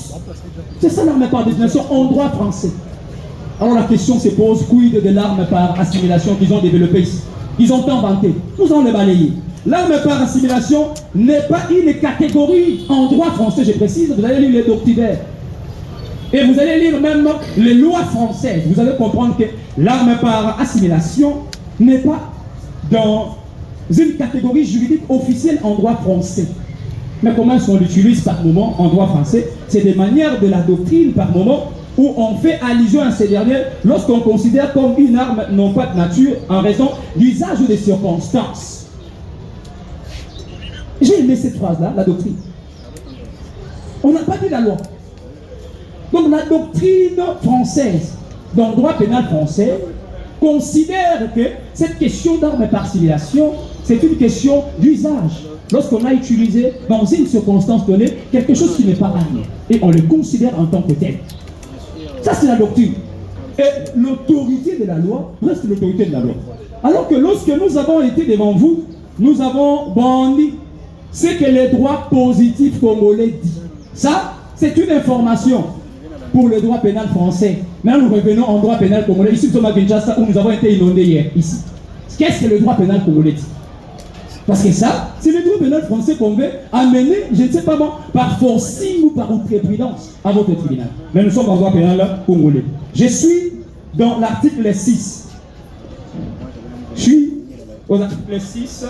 [SPEAKER 10] C'est ça l'arme par destination en droit français. Alors la question se pose, quid de l'arme par assimilation qu'ils ont développée ici? Ils ont inventé, nous allons le balayer. L'arme par assimilation n'est pas une catégorie en droit français, je précise, vous allez lire les doctrinaires. Et vous allez lire même les lois françaises. Vous allez comprendre que l'arme par assimilation n'est pas dans une catégorie juridique officielle en droit français. Mais comment est-ce qu'on l'utilise par moment en droit français? C'est des manières de la doctrine par moment où on fait allusion à ces derniers lorsqu'on considère comme une arme non pas de nature en raison d'usage ou des circonstances. J'ai aimé cette phrase-là, la doctrine. On n'a pas dit la loi. Donc la doctrine française, dans le droit pénal français, considère que cette question d'arme par assimilation, c'est une question d'usage. Lorsqu'on a utilisé dans une circonstance donnée quelque chose qui n'est pas armé. Et on le considère en tant que tel. Ça, c'est la doctrine. Et l'autorité de la loi reste l'autorité de la loi. Alors que lorsque nous avons été devant vous, nous avons bandit ce que le droit positif congolais dit. Ça, c'est une information pour le droit pénal français. Maintenant, nous revenons en droit pénal congolais. Ici, nous sommes à Kinshasa où nous avons été inondés hier. Ici. Qu'est-ce que le droit pénal congolais dit? Parce que ça, c'est le droit pénal français qu'on veut amener, je ne sais pas moi, par forcing ou par outrepridence à votre tribunal. Mais nous sommes en droit pénal congolais. Je suis dans l'article 6. Je suis au article 6.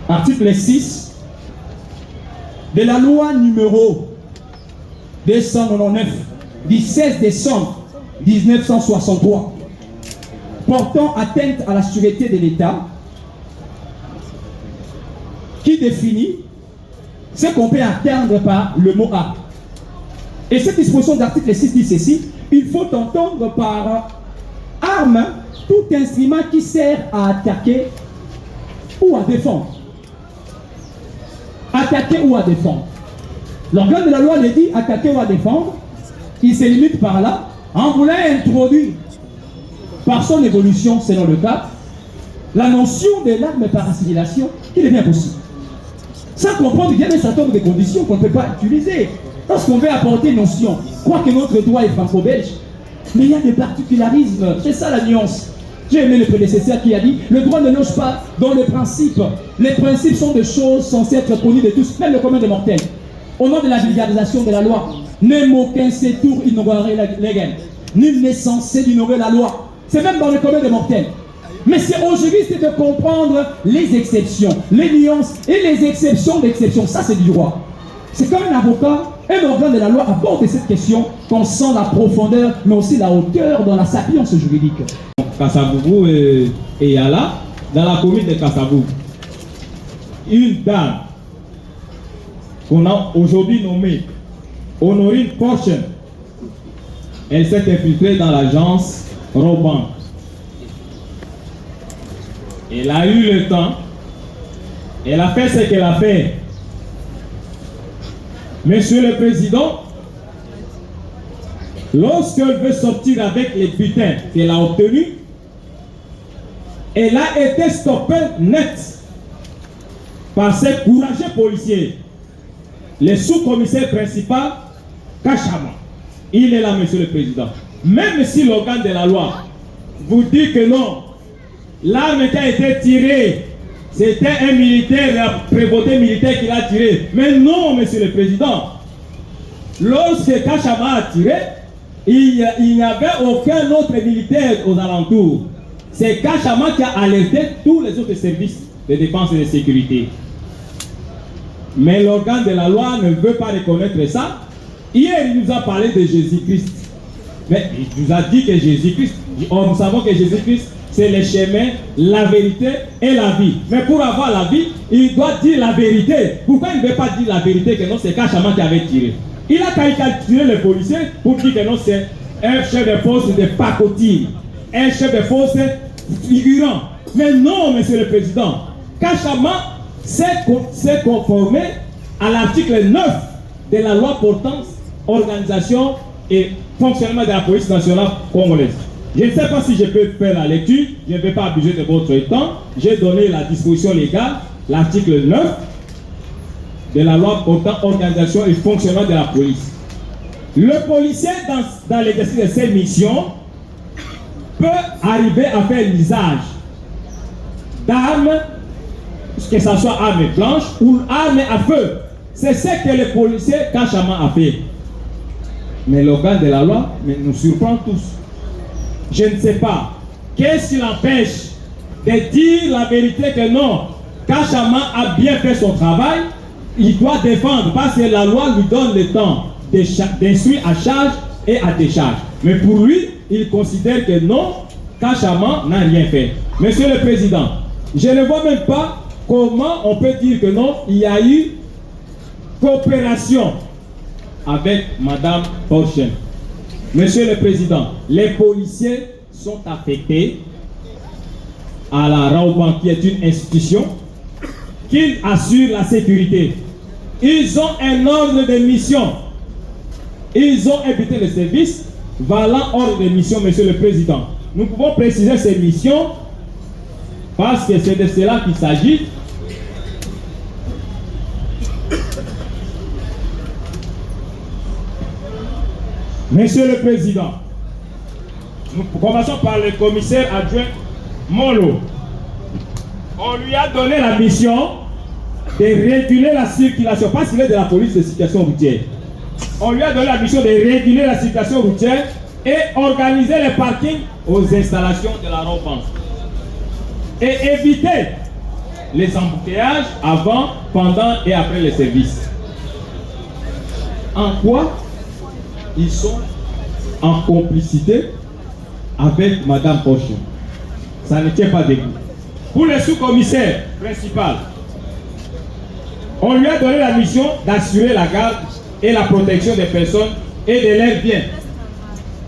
[SPEAKER 10] Article 6 de la loi numéro 299 du 16 décembre 1963 portant atteinte à la sûreté de l'État, qui définit ce qu'on peut atteindre par le mot arme. Et cette disposition d'article 6 dit ceci: il faut entendre par arme tout instrument qui sert à attaquer ou à défendre. Attaquer ou à défendre. L'organe de la loi le dit, attaquer ou à défendre. Il se limite par là en voulant introduire par son évolution, selon le cas, la notion de l'arme par assimilation qui devient possible. Sans comprendre qu'il y a un certain nombre de conditions qu'on ne peut pas utiliser. lorsqu'on veut apporter une notion, quoi que notre droit est franco-belge, mais il y a des particularismes, c'est ça la nuance. J'ai aimé le prédécesseur qui a dit, le droit ne loge pas dans les principes. Les principes sont des choses censées être connues de tous, même le commun des mortels. Au nom de la vulgarisation de la loi, n'aime aucun sétour ignorer les règles. Nul n'est censé ignorer la loi. C'est même dans le commun des mortels. Mais c'est aux juristes de comprendre les exceptions, les nuances et les exceptions d'exceptions. Ça, c'est du droit. C'est comme un avocat, un organe de la loi aborde cette question qu'on sent la profondeur, mais aussi la hauteur dans la sapience juridique.
[SPEAKER 11] Kassabougou et Yala, dans la commune de Kassabougou, une dame qu'on a aujourd'hui nommée Honorine Porchen, elle s'est infiltrée dans l'agence Roban. Elle a eu le temps, elle a fait ce qu'elle a fait. Monsieur le Président, lorsqu'elle veut sortir avec les bulletins qu'elle a obtenus, elle a été stoppée net par ces courageux policiers. Le sous-commissaire principal, Kachama, il est là, Monsieur le Président. Même si l'organe de la loi vous dit que non, l'arme qui a été tirée, c'était un militaire, la prévôté militaire qui l'a tiré. Mais non, Monsieur le Président. Lorsque Kachama a tiré, il n'y avait aucun autre militaire aux alentours. C'est Kachama qui a alerté tous les autres services de défense et de sécurité. Mais l'organe de la loi ne veut pas reconnaître ça. Hier, il nous a parlé de Jésus-Christ. Mais il nous a dit que Jésus-Christ, nous savons que Jésus-Christ, c'est le chemin, la vérité et la vie. Mais pour avoir la vie, il doit dire la vérité. Pourquoi il ne veut pas dire la vérité que non, c'est Kachama qui avait tiré? Il a caricaturé les policiers pour dire que non, c'est un chef de force de pacotille, un chef de force figurant. Mais non, Monsieur le Président, Kachama s'est conformé à l'article 9 de la loi portant organisation et fonctionnement de la police nationale congolaise. Je ne sais pas si je peux faire la lecture, je ne vais pas abuser de votre temps. J'ai donné la disposition légale, l'article 9 de la loi portant organisation et fonctionnement de la police. Le policier, dans l'exercice de ses missions, peut arriver à faire l'usage d'armes, que ce soit armes blanches ou armes à feu. C'est ce que le policier Kachama a fait. Mais l'organe de la loi nous surprend tous. Je ne sais pas. Qu'est-ce qui l'empêche de dire la vérité que non, Kachama a bien fait son travail, il doit défendre parce que la loi lui donne le temps d'instruire à charge et à décharge. Mais pour lui, il considère que non, Kachama n'a rien fait. Monsieur le Président, je ne vois même pas comment on peut dire que non, il y a eu coopération avec Madame Porchen. Monsieur le Président, les policiers sont affectés à la Raoban, qui est une institution qui assure la sécurité. Ils ont un ordre de mission. Ils ont invité le service valant ordre de mission, Monsieur le Président. Nous pouvons préciser ces missions parce que c'est de cela qu'il s'agit. Monsieur le Président, nous commençons par le commissaire adjoint Molo. On lui a donné la mission de réguler la circulation, parce qu'il est de la police de circulation routière. On lui a donné la mission de réguler la circulation routière et organiser les parkings aux installations de la Roban. Et éviter les embouteillages avant, pendant et après les services. En quoi ils sont en complicité avec Madame Porchen? Ça ne tient pas debout. Pour le sous-commissaire principal, on lui a donné la mission d'assurer la garde et la protection des personnes et de leurs biens.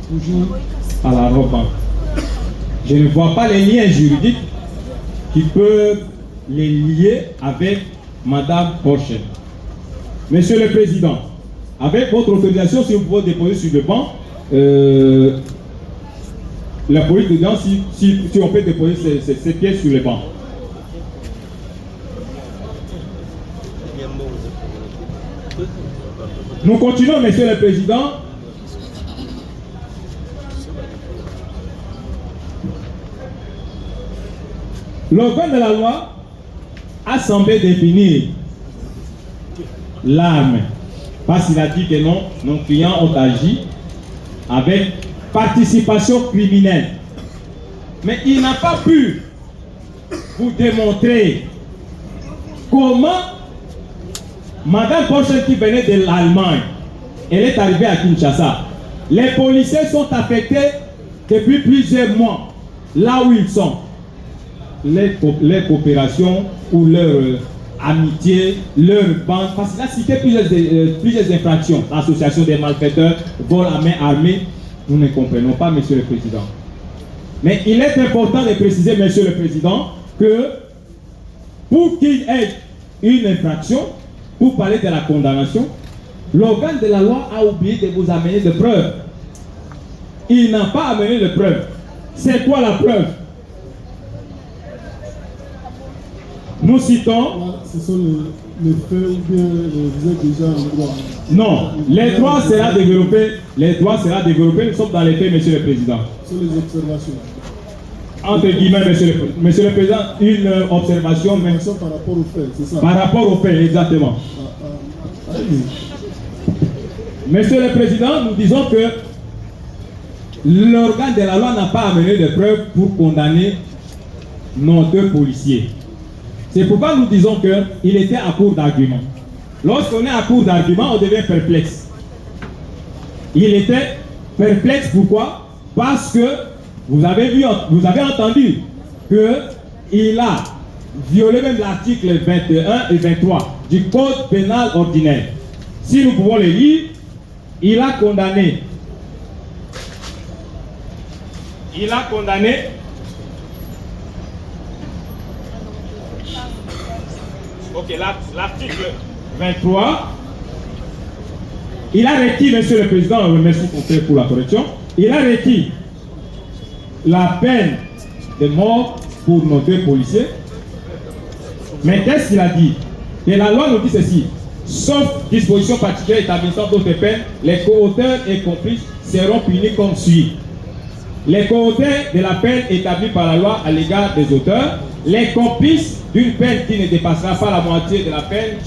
[SPEAKER 11] Toujours à la Roban. Je ne vois pas les liens juridiques qui peuvent les lier avec Madame Porchen. Monsieur le Président, avec votre autorisation, si vous pouvez déposer sur le banc, la police dedans, si on peut déposer ces pièces sur le banc. Nous continuons, Monsieur le Président. L'organe de la loi a semblé définir l'arme, parce qu'il a dit que non, nos clients ont agi avec participation criminelle. Mais il n'a pas pu vous démontrer comment Madame Pochen, qui venait de l'Allemagne, elle est arrivée à Kinshasa. Les policiers sont affectés depuis plusieurs mois, là où ils sont. Les coopérations ou leur amitié, leur bande, parce qu'il a cité plusieurs infractions. L'association des malfaiteurs, vol à main armée, nous ne comprenons pas, Monsieur le Président. Mais il est important de préciser, Monsieur le Président, que pour qu'il y ait une infraction, pour parler de la condamnation, l'organe de la loi a oublié de vous amener de preuves. Il n'a pas amené de preuves. C'est quoi la preuve? Nous citons...
[SPEAKER 2] Ce sont les faits ou bien vous êtes déjà en droit?
[SPEAKER 11] Non, les droits sera développé. Les droits sera développé. Nous sommes dans les faits, Monsieur le Président.
[SPEAKER 2] Sur les observations.
[SPEAKER 11] Entre guillemets, Monsieur le Président, une observation. Mais
[SPEAKER 2] par rapport aux faits, c'est ça?
[SPEAKER 11] Par rapport aux faits, exactement. Monsieur le Président, nous disons que l'organe de la loi n'a pas amené de preuves pour condamner nos deux policiers. C'est pourquoi nous disons qu'il était à court d'arguments. Lorsqu'on est à court d'arguments, on devient perplexe. Il était perplexe, pourquoi? Parce que vous avez entendu qu'il a violé même l'article 21 et 23 du Code pénal ordinaire. Si nous pouvons le lire, il a condamné. Ok, l'article 23, il a requis, Monsieur le Président, on remercie pour la correction, il a requis la peine de mort pour nos deux policiers. Mais qu'est-ce qu'il a dit? Et la loi nous dit ceci: sauf disposition particulière établissant d'autres peines, les co-auteurs et complices seront punis comme suit. Les co-auteurs de la peine établie par la loi à l'égard des auteurs, les complices d'une peine qui ne dépassera pas la moitié de la peine.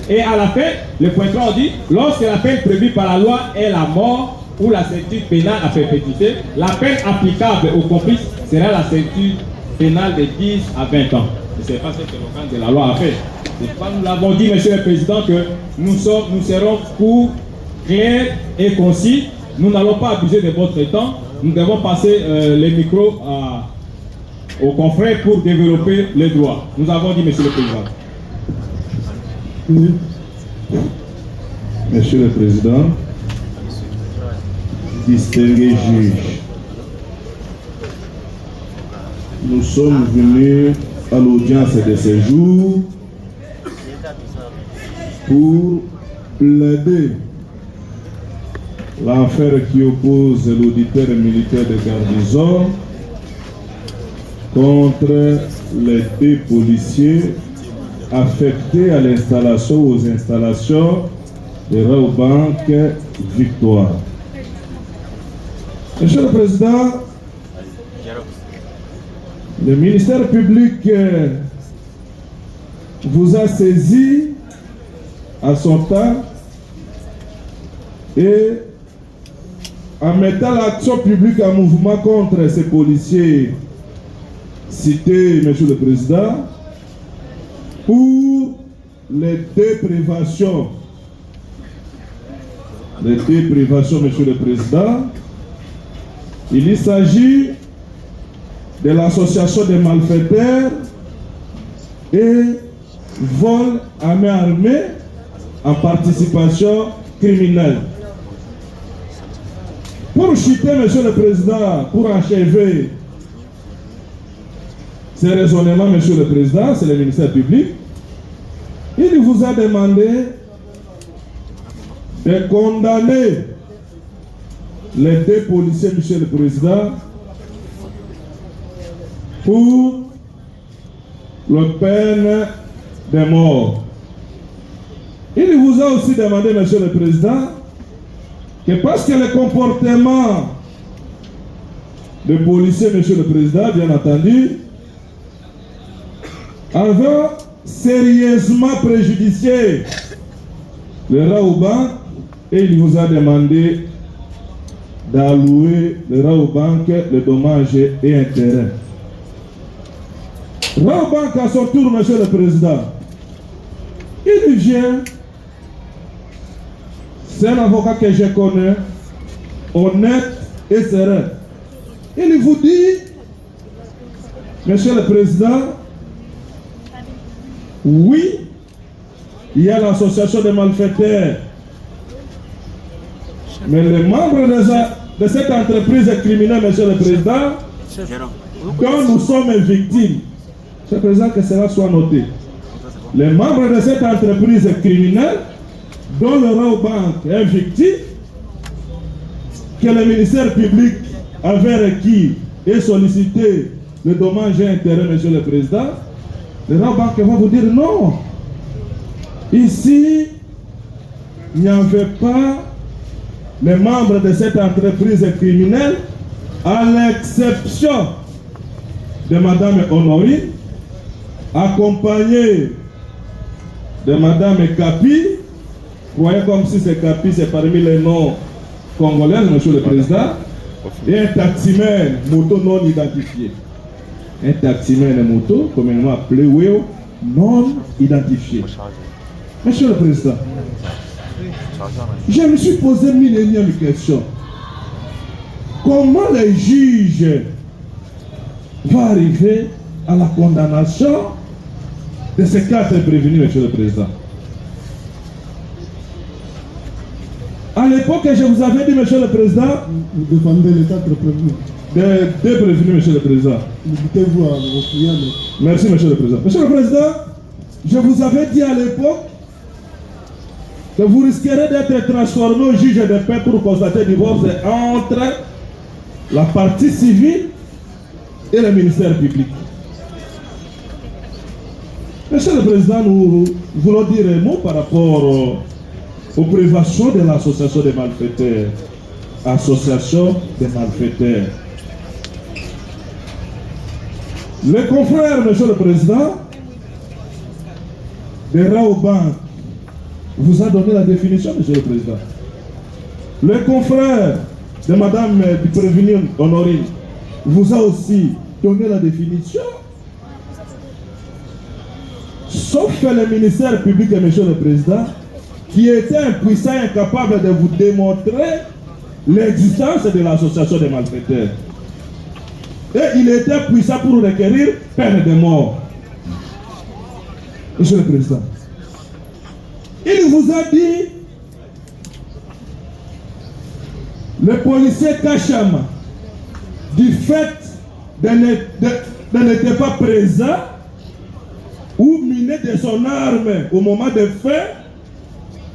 [SPEAKER 11] Et à la fin, le point 3 dit, lorsque la peine prévue par la loi est la mort ou la servitude pénale à perpétuité, la peine applicable aux complices sera la servitude pénale de 10 à 20 ans. Ce n'est pas ce que l'organe de la loi a fait. Nous l'avons dit, Monsieur le Président, que nous serons courts, clairs et concis. Nous n'allons pas abuser de votre temps. Nous devons passer les micros aux confrères pour développer les droits. Nous avons dit, Monsieur le Président.
[SPEAKER 1] Oui. Monsieur le Président, distingué juge, nous sommes venus à l'audience de ce jour pour plaider l'affaire qui oppose l'auditeur militaire de garnison contre les deux policiers affectés à l'installation aux installations de Raobank Victoire. Monsieur le Président, le ministère public vous a saisi à son temps et en mettant l'action publique en mouvement contre ces policiers cités, Monsieur le Président, pour les déprévations. Les déprévations, Monsieur le Président, il s'agit de l'association des malfaiteurs et vol à main armée en participation criminelle. Pour chuter, Monsieur le Président, pour achever ces raisonnements, Monsieur le Président, c'est le ministère public, il vous a demandé de condamner les deux policiers, Monsieur le Président, pour la peine de mort. Il vous a aussi demandé, Monsieur le Président, que parce que le comportement des policiers, Monsieur le Président, bien entendu, avait sérieusement préjudicié le Raobank, et il vous a demandé d'allouer le Raobank les dommages et intérêts. Raobank, à son tour, Monsieur le Président, il vient, c'est un avocat que je connais, honnête et serein. Il vous dit, Monsieur le Président, oui, il y a l'association des malfaiteurs, mais les membres de cette entreprise criminelle, Monsieur le Président, dont nous sommes victimes, Monsieur le Président, que cela soit noté. Les membres de cette entreprise criminelle, dont le Raobank est victime, que le ministère public avait requis et sollicité le dommage et intérêt, Monsieur le Président, le Raobank va vous dire non. Ici, il n'y avait pas les membres de cette entreprise criminelle, à l'exception de Madame Honorine, accompagnée de Madame Kapi. Voyez comme si c'est Kapi, c'est parmi les noms congolais, Monsieur le Président, et un taximène moto non identifié. Un taximène moto, communément appelé WEO, non identifié. Monsieur le Président, je me suis posé mille et une questions. Comment les juges vont arriver à la condamnation de ces 4 prévenus, Monsieur le Président? À l'époque, je vous avais dit, Monsieur le Président,
[SPEAKER 2] vous défendez les 4 prévenus.
[SPEAKER 1] Deux prévenus, Monsieur le Président.
[SPEAKER 2] Limitez-vous à vos clients.
[SPEAKER 1] Merci, Monsieur le Président. Monsieur le Président, je vous avais dit à l'époque que vous risquerez d'être transformé au juge de paix pour constater le divorce entre la partie civile et le ministère public. Monsieur le Président, nous voulons dire un mot par rapport aux privations de l'association des malfaiteurs. Association des malfaiteurs. Le confrère, Monsieur le Président, de Raobank vous a donné la définition, Monsieur le Président. Le confrère de Madame du prévenu Honorine vous a aussi donné la définition. Sauf que le ministère public, Monsieur le Président, qui était impuissant et incapable de vous démontrer l'existence de l'association des malfaiteurs. Et il était puissant pour requérir peine de mort. Monsieur le Président, il vous a dit, le policier Kachama, du fait de n'être pas présent ou muné de son arme au moment des faits,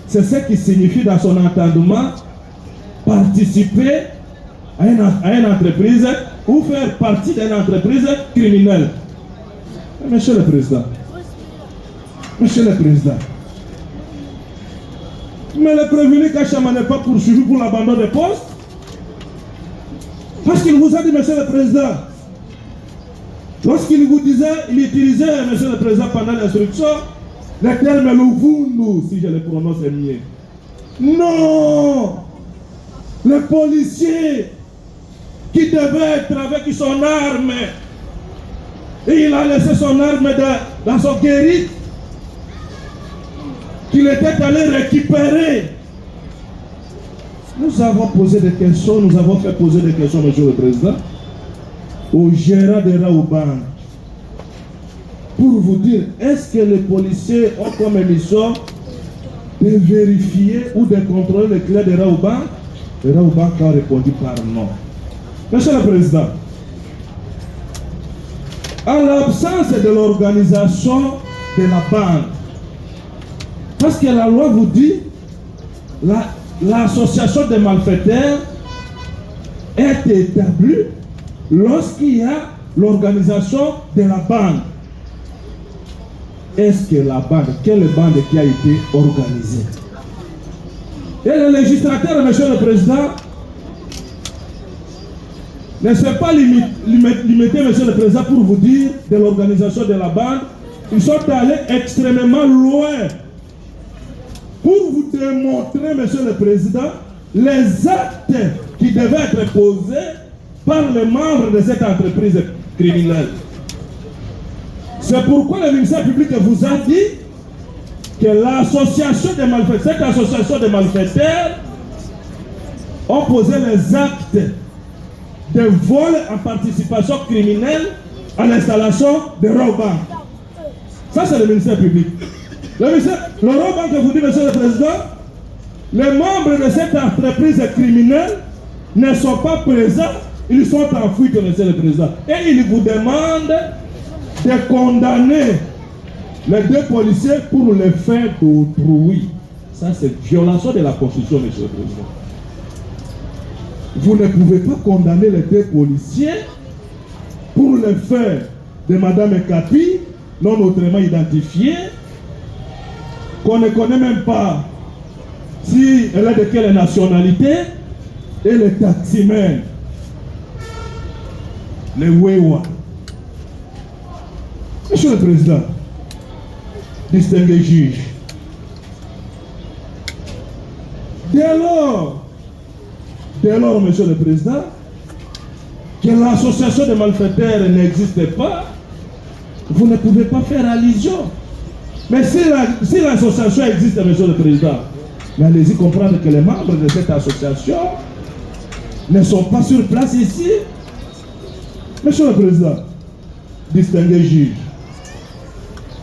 [SPEAKER 1] c'est ce qui signifie dans son entendement participer à une entreprise ou faire partie d'une entreprise criminelle. Monsieur le Président, Monsieur le Président, mais le prévenu Kachama n'est pas poursuivi pour l'abandon de poste, parce qu'il vous a dit, Monsieur le Président, lorsqu'il vous disait, il utilisait, Monsieur le Président, pendant l'instruction, le terme Luvundu, si je le prononce mieux. Non! Le policier qui devait être avec son arme, et il a laissé son arme dans son guérite, qu'il était allé récupérer. Nous avons posé des questions, nous avons fait poser des questions, Monsieur le Président, au gérant de Raobank, pour vous dire, est-ce que les policiers ont comme mission de vérifier ou de contrôler les clés de Raobank? Et Raobank a répondu par non. Monsieur le Président, à l'absence de l'organisation de la banque, parce que la loi vous dit, l'association des malfaiteurs est établie lorsqu'il y a l'organisation de la banque. est-ce que la bande, quelle bande qui a été organisée? Et le législateur, monsieur le président, ne s'est pas limité, monsieur le président, pour vous dire de l'organisation de la bande. Ils sont allés extrêmement loin pour vous démontrer, monsieur le président, les actes qui devaient être posés par les membres de cette entreprise criminelle. C'est pourquoi le ministère public vous a dit que l'association des malfaiteurs, cette association des malfaiteurs, ont posé les actes de vol en participation criminelle à l'installation de Roban. Ça, c'est le ministère public. Le Roban que vous dites, monsieur le président, les membres de cette entreprise criminelle ne sont pas présents, ils sont en fuite, monsieur le président. Et ils vous demandent de condamner les deux policiers pour le fait d'autrui. Ça, c'est violation de la Constitution, monsieur le président. Vous ne pouvez pas condamner les deux policiers pour le fait de Madame Kapi, non autrement identifiée, qu'on ne connaît même pas si elle est de quelle nationalité, et le taximen, le Wewa. Monsieur le Président, distingué juge, dès lors, Monsieur le Président, que l'association des malfaiteurs n'existe pas, vous ne pouvez pas faire allusion. Mais si l'association existe, Monsieur le Président, mais allez-y comprendre que les membres de cette association ne sont pas sur place ici. Monsieur le Président, distingué juge,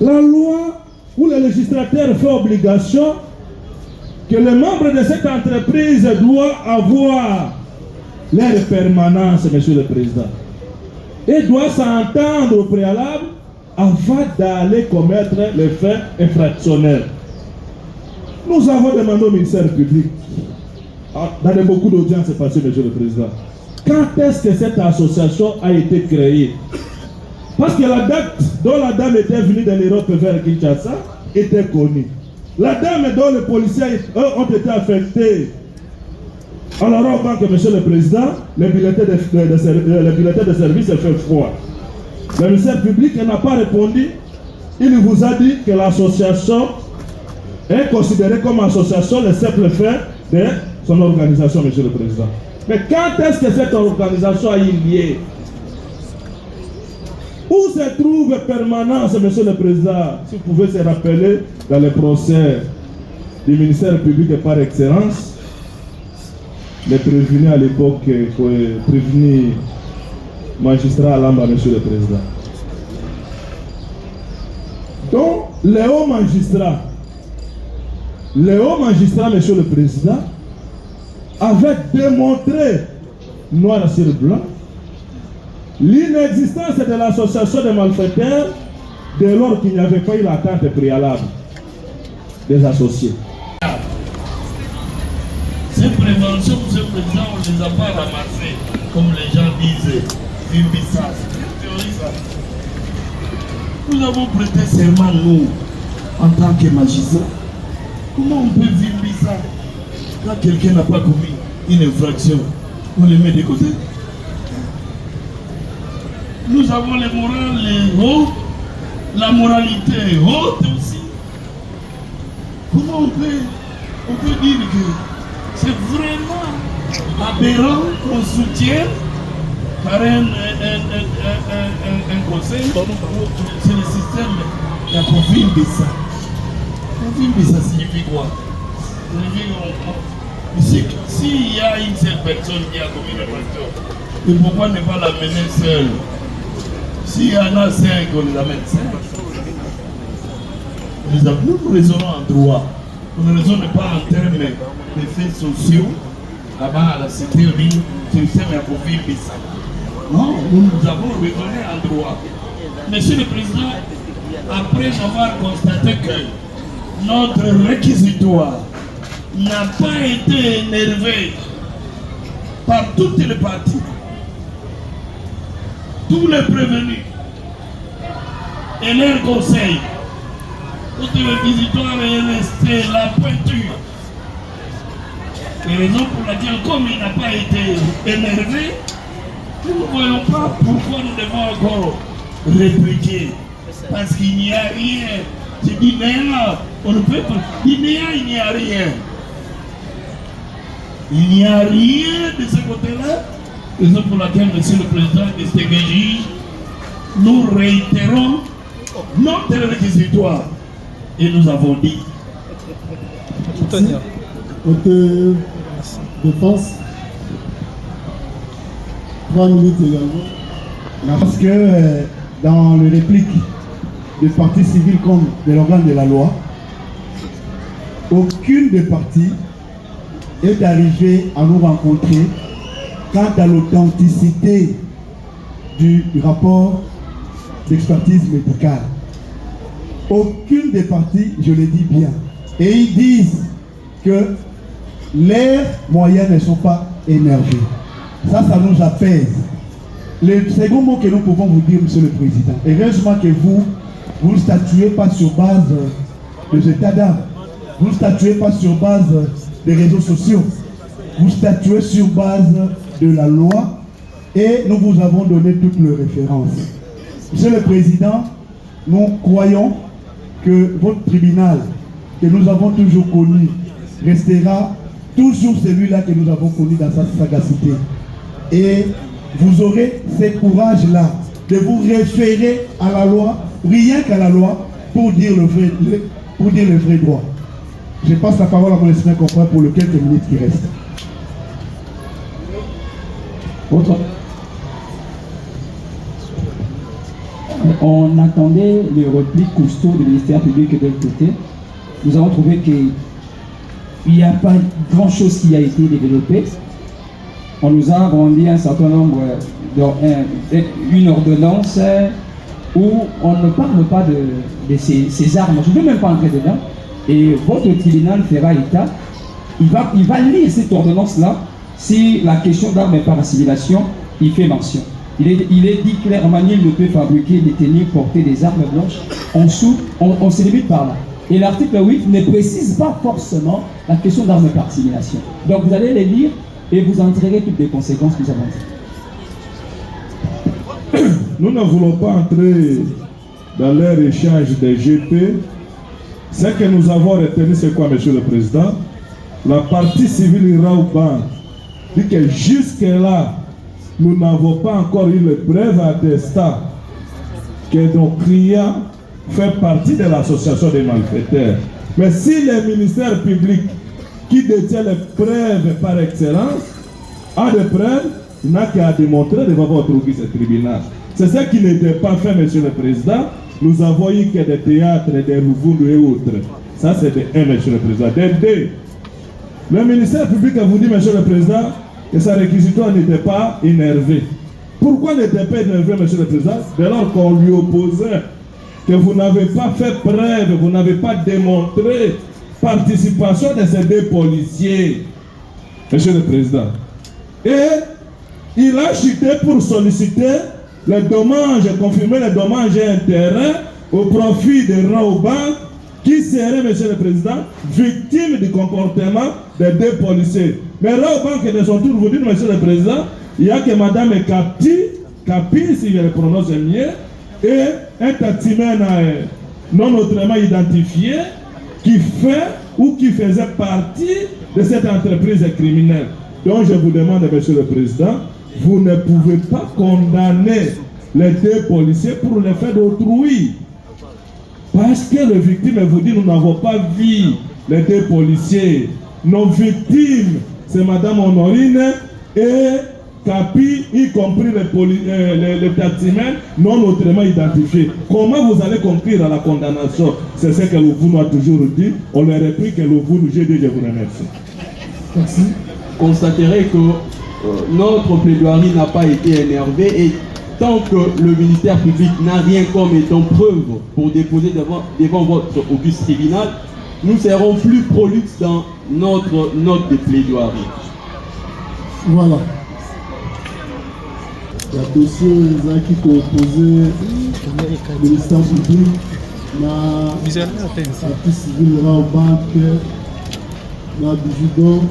[SPEAKER 1] la loi où le législateur fait obligation que les membres de cette entreprise doivent avoir leur permanence, Monsieur le Président, et doivent s'entendre au préalable avant d'aller commettre les faits infractionnels. Nous avons demandé au ministère public, dans beaucoup d'audiences passées, Monsieur le Président, quand est-ce que cette association a été créée? Parce que la date dont la dame était venue de l'Europe vers Kinshasa était connue. La dame dont les policiers ont été affectés. Alors, que Monsieur le Président, le bulletin de service est fait froid. Le ministère public n'a pas répondu. Il vous a dit que l'association est considérée comme association le simple fait de son organisation, Monsieur le Président. Mais quand est-ce que cette organisation a eu lieu? Où se trouve permanence, Monsieur le Président? Si vous pouvez se rappeler dans le procès du ministère public et par excellence, les prévenus à l'époque, prévenus magistrat à Lamba, Monsieur le Président. Donc, les hauts magistrats, Monsieur le Président, avaient démontré, noir sur blanc, l'inexistence de l'association des malfaiteurs dès lors qu'il n'y avait pas eu l'attente préalable des associés.
[SPEAKER 16] Ces préventions, Monsieur le Président, on ne les a pas ramassées, comme les gens disent, nous avons prêté serment, nous, en tant que magistrats. Comment on peut vivre ça quand quelqu'un n'a pas commis une infraction? On les met de côté. Nous avons les morales, les hauts, la moralité haute aussi. Comment on peut dire que c'est vraiment aberrant qu'on soutienne par un conseil? C'est le système de la confine de ça. Confine de ça signifie quoi? S'il y a une seule personne qui a commis l'infraction, et pourquoi ne pas l'amener seule? S'il y en a 5, on les amène 5. Nous raisonnons en droit. On ne raisonne pas en termes de faits sociaux. Là-bas, à la cité, on dit que le système a profil ça. Non, nous avons raisonné en droit. Monsieur le Président, après avoir constaté que notre réquisitoire n'a pas été énervé par toutes les parties, tous les prévenus et leurs conseils, Votre réquisitoire est resté la pointure. Et raison pour laquelle, comme il n'a pas été énervé, nous ne voyons pas pourquoi nous devons encore répliquer. Parce qu'il n'y a rien. Je dis là, on ne peut pas. Il n'y a rien. Il n'y a rien de ce côté-là. Raison pour laquelle, Monsieur le Président de STGJ, nous réitérons notre réquisitoire. Et nous avons dit.
[SPEAKER 2] Côté défense, 3 minutes également.
[SPEAKER 5] Parce que dans les répliques des partis civils comme de l'organe de la loi, aucune des parties est arrivée à nous rencontrer quant à l'authenticité du rapport d'expertise médicale. Aucune des parties, je le dis bien. Et ils disent que leurs moyens ne sont pas énervés. Ça nous apaise. Le second mot que nous pouvons vous dire, Monsieur le Président, heureusement que vous ne statuez pas sur base de état d'âme. Vous ne statuez pas sur base des réseaux sociaux. Vous statuez sur base de la loi et nous vous avons donné toutes les références. Monsieur le Président, nous croyons que votre tribunal, que nous avons toujours connu, restera toujours celui-là que nous avons connu dans sa sagacité. Et vous aurez ce courage-là de vous référer à la loi, rien qu'à la loi, pour dire le vrai droit. Je passe la parole à mon estimé confrère pour les quelques minutes qui restent.
[SPEAKER 10] Autre. On attendait les répliques costauds du ministère public de l'autre côté. Nous avons trouvé qu'il n'y a pas grand-chose qui a été développé. On nous a rendu un certain nombre une ordonnance où on ne parle pas de ces armes. Je ne veux même pas entrer dedans. Et votre tribunal fera état. Il va lire cette ordonnance-là si la question d'armes par assimilation, il fait mention. Il est dit clairement qu'il ne peut fabriquer, détenir, porter des armes blanches. On se limite par là. Et l'article 8 ne précise pas forcément la question d'armes par assimilation. Donc vous allez les lire et vous en tirerez toutes les conséquences que nous avons dit.
[SPEAKER 1] Nous ne voulons pas entrer dans leur échange des GP. Ce que nous avons retenu, c'est quoi, Monsieur le Président? La partie civile Raouban dit que jusque-là, nous n'avons pas encore eu les preuves attestant que nos clients font partie de l'association des malfaiteurs. Mais si le ministère public qui détient les preuves par excellence a des preuves, il n'a qu'à démontrer devant votre tribunal. C'est ce qui n'était pas fait, Monsieur le Président. Nous avons eu que des théâtres, des Rouvoundou et autres. Ça, c'est de 1, Monsieur le Président. De 2, le ministère public a vous dit, Monsieur le Président, que sa réquisitoire n'était pas énervé. Pourquoi n'était pas énervé, Monsieur le Président? Dès lors qu'on lui opposait que vous n'avez pas fait preuve, vous n'avez pas démontré participation de ces 2 policiers, Monsieur le Président. Et il a chuté pour solliciter les dommages, confirmer les dommages et intérêts au profit de Raouban, qui serait, Monsieur le Président, victime du comportement des 2 policiers. Mais Raouban, qui de son tour vous dit, Monsieur le Président, il y a que Madame Kapi, si je le prononce mieux, et un taximène non autrement identifié, qui fait ou qui faisait partie de cette entreprise criminelle. Donc je vous demande, Monsieur le Président, vous ne pouvez pas condamner les 2 policiers pour le fait d'autrui. Parce que les victimes vous dit, nous n'avons pas vu les 2 policiers. Nos victimes, c'est Madame Honorine et Kapi, y compris les taximens non autrement identifiés. Comment vous allez conclure à la condamnation? C'est ce que l'OVU nous a toujours dit. On leur réplique que l'OVU nous dit, je vous remercie.
[SPEAKER 2] Merci.
[SPEAKER 14] Constaterez que notre plaidoirie n'a pas été énervée et tant que le ministère public n'a rien comme étant preuve pour déposer devant votre auguste tribunal, nous serons plus prolixes dans notre note de plaidoirie.
[SPEAKER 2] Voilà. Il y a dossier qui peut opposer le ministère public partie civile au banque na bijudo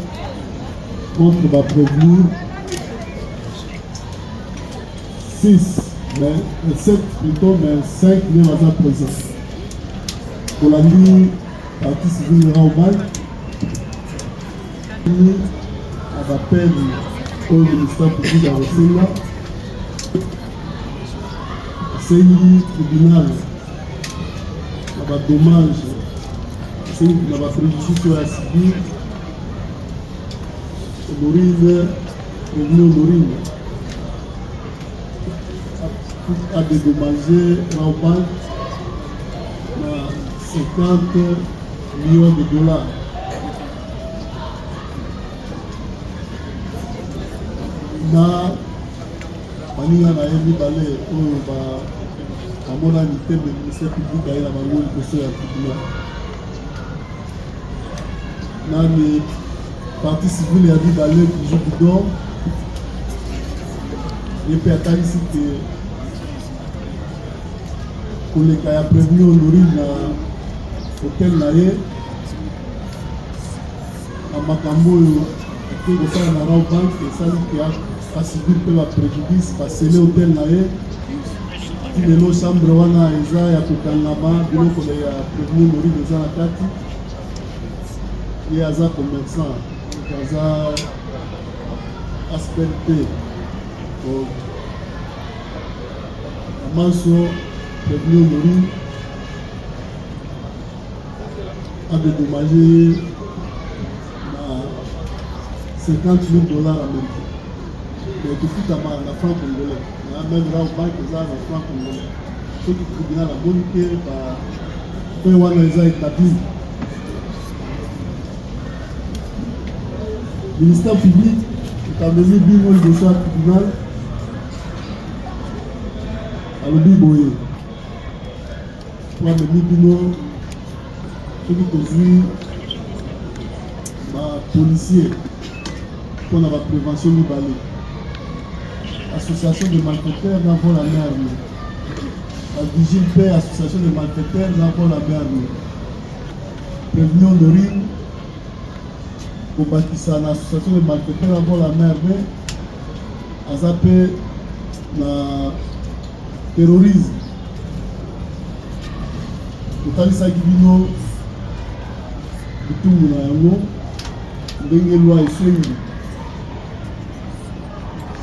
[SPEAKER 2] contre va prévenir 6 mais 7 plutôt mais 5 mais va présent pour la nuit partie civile au banque à l'appel au ministère public à Rossella c'est un tribunal à la dommage c'est un préjudice sur la civile Honorine Honorine a dédommagé la banque 50 millions de dollars. Na baninga na ye mibale oyo bamonani te me ministère public aye na bango liboso ya tribunal nani partie civile ya mibale bijou bidon ye mpe atalisi te koleka ya prévenu Honorine na hotel na ye na makambo oyo ake kosala na Rao Bank esali ke asibir mpe bapréjudice basele hotel na ye ti lelo chambre wana eza ya kokangama biloko ya prévenu Honorine eza na kati ye aza commerçant aza aspect te amanso prévenu Honorine a dédommagé 50 000 dollars américains. Mais tout à la franc congolais. Même là, au banque, ils ont un franc congolais. Ce qui est tribunal a moniqué par Péouan les a établis. Le ministère public est amené bien le dossier tribunal à l'Obiboye. Pour amener bien ce qui conduit les policiers. Pour la prévention du balai. Association de malfaiteurs dans la mer. La vigile paix, association de malfaiteurs dans la mer. Prévention de Honorine, pour bâtir l'association de malfaiteurs dans la mer. À zapper le terrorisme. Total Sagibino, tout le monde, ndenge loi esengi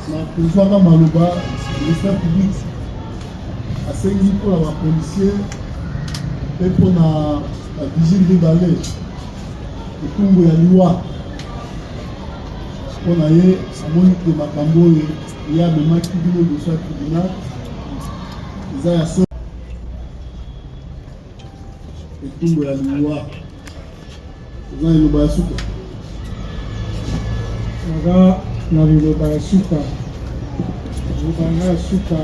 [SPEAKER 2] na kozwaka maloba ministère public asengi mpona bapolisier mpe mpona bagigile mibale etumbu ya liwa mpona ye amoni te makambo oyo ye amemaki bino liboso ya tribunal eza ya so etumbu ya liwa eza eloba ya suka
[SPEAKER 17] naza na liloba ya suka liloba ya suka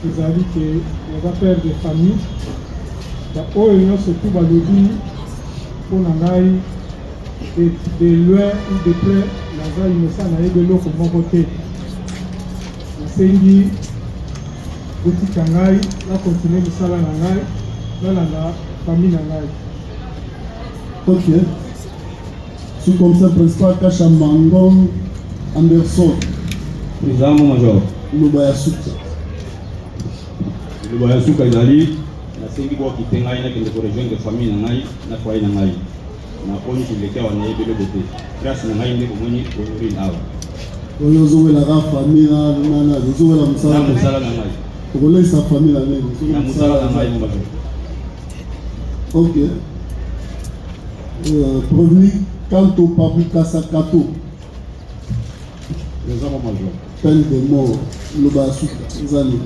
[SPEAKER 17] ezali ke naza père de famille oyo nyonso tu balobi mpona ngai de loin ou de près naza innocent nayebi eloko moko te nasengi kotika ngai nakontinue misala na ngai nalanda famille na ngai.
[SPEAKER 2] Ok. Sous-commissaire principal Kashamangong Anderson.
[SPEAKER 14] Président Major.
[SPEAKER 2] Lubayasuka.
[SPEAKER 14] Lubayasuka ezali nasengi kwa kitengai na kende rejoindre famille na ngai na foyer na ngai. Na poni kileke wana yebele bote. Grâce na ngai ndeko moni Honorine awa.
[SPEAKER 2] Oyo zowela ka famille na zowela musala.
[SPEAKER 14] Na musala na ngai.
[SPEAKER 2] Okolei sa famille na ngai.
[SPEAKER 14] Na musala na ngai Major.
[SPEAKER 2] Ok. Prévenu quant au Pabukasa Kato.
[SPEAKER 3] Les hommes majeurs.
[SPEAKER 2] Peine de mort, le Basuka, Zani.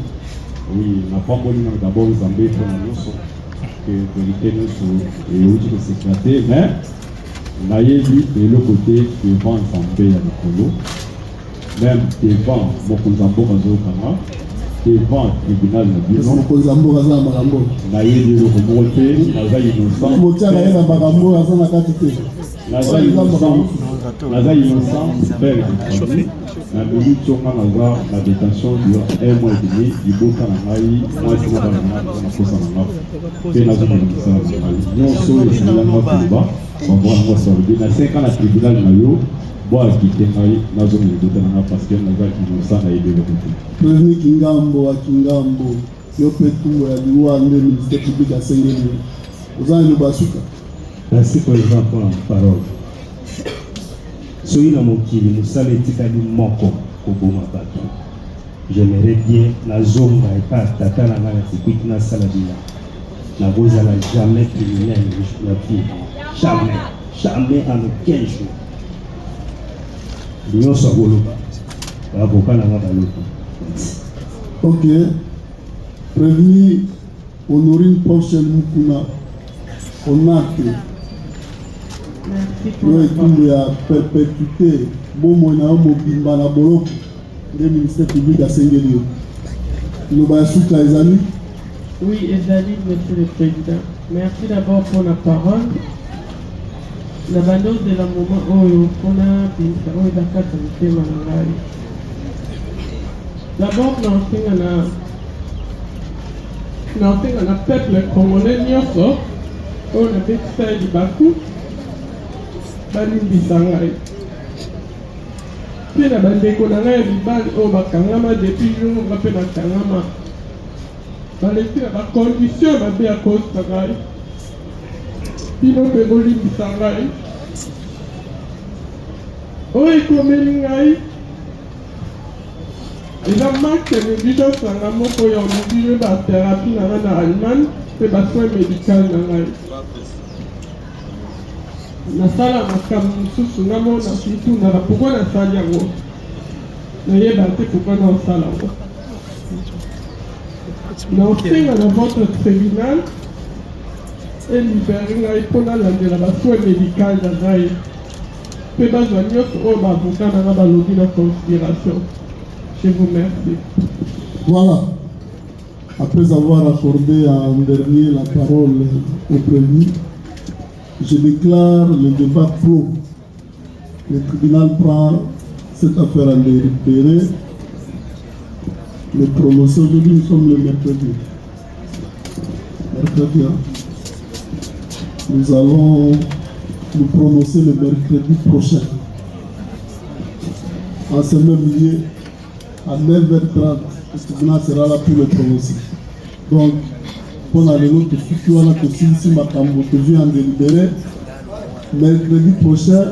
[SPEAKER 3] Oui, n'a pas voulu d'abord Zambé pour la notion que vérité nous et aussi de sécurité, mais n'ayez dit de l'autre côté devant Zambé à l'écolo, même devant Mokozambo Mazokama, devant le tribunal de Bino.
[SPEAKER 2] Mokozambo Raza Marambo.
[SPEAKER 3] N'ayez dit le remonté, Naza innocent.
[SPEAKER 2] Motia Raza Marambo, Raza Nakatite.
[SPEAKER 3] Naza innocent. naza innocent père de famille na mili tionga naza na détention durant 1 mois et demi libota na ngai mwasi na bana na kosa na ngai mpe nazomona misala na ngai nyonso esalelanga koloba bamwana mwasi balobi na 5 ans na tribunal na yo bo akite ngai nazomona libota na ngai parce que naza innocent na yebele kote
[SPEAKER 2] prévenu kingambo akingambo yo mpe tumbo ya liwa nde ministère public asengeli ozana liloba suka.
[SPEAKER 8] Merci président pour la parole. Soki na mokili mosala etikali moko koboma bato, j'aimerais bien nazonga epa tata na ngai nakoki nasala bila nakozala jamais criminel na vie, jamais en aucun jour. Nyonso akoloba avocat na ngai balobi.
[SPEAKER 2] Ok, prévenu Honorine Porchel Mukuna onate yo etumbu ya perpétuité bomoi na yo mobimba na boloko nde ministère public asengeli yo liloba ya suka ezali.
[SPEAKER 18] Oui, ezali, monsieur le président. Merci d'abord pour la parole. La bandose de la moment oyo mpona binisa oyo bakata motema na ngai. D'abord naosenga na peuple congolais nyonso oyo nabekisa ye libaku balimbisa ngai mpe na bandeko na ngai ya mibali oyo bakangama depuis jour nga mpe nakangama baleki na bacondition mabe ya kosa ngai bino mpe bolimbisa ngai oyo ekomeli ngai eza marke ya négligence na ngai moko ya olobile bathérapie na ngai na allemagne mpe basoin médical na ngai nasala makambo mosusu nga mona situnaka pourkoi nasali yango nayeba te pourkoi naosala yango naosenga na votre tribunal elibere ngai mpo nalandela basoin médical na ngai mpe bazwa nyonso oyo baavocat na nga balobi na considération. Je vous remercie.
[SPEAKER 2] Voilà. Après avoir accordé en dernier la parole au prévenu, je déclare le débat clos. Le tribunal prend cette affaire en délibéré. Le prononcé aujourd'hui, nous sommes le mercredi. Mercredi, hein? Nous allons nous prononcer le mercredi prochain. En ce même lieu, à 9h30, le tribunal sera là pour le prononcer. Donc, pour aller l'autre futur, on a que si Makambo te vient en délibéré, mercredi prochain,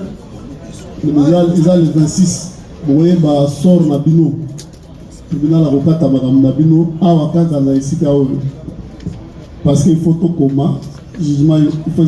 [SPEAKER 2] le le 26, vous voyez, sort Nabino. Le tribunal a recommandé à Madame Nabino, à Wakata, parce qu'il faut tout comment, jugement, il faut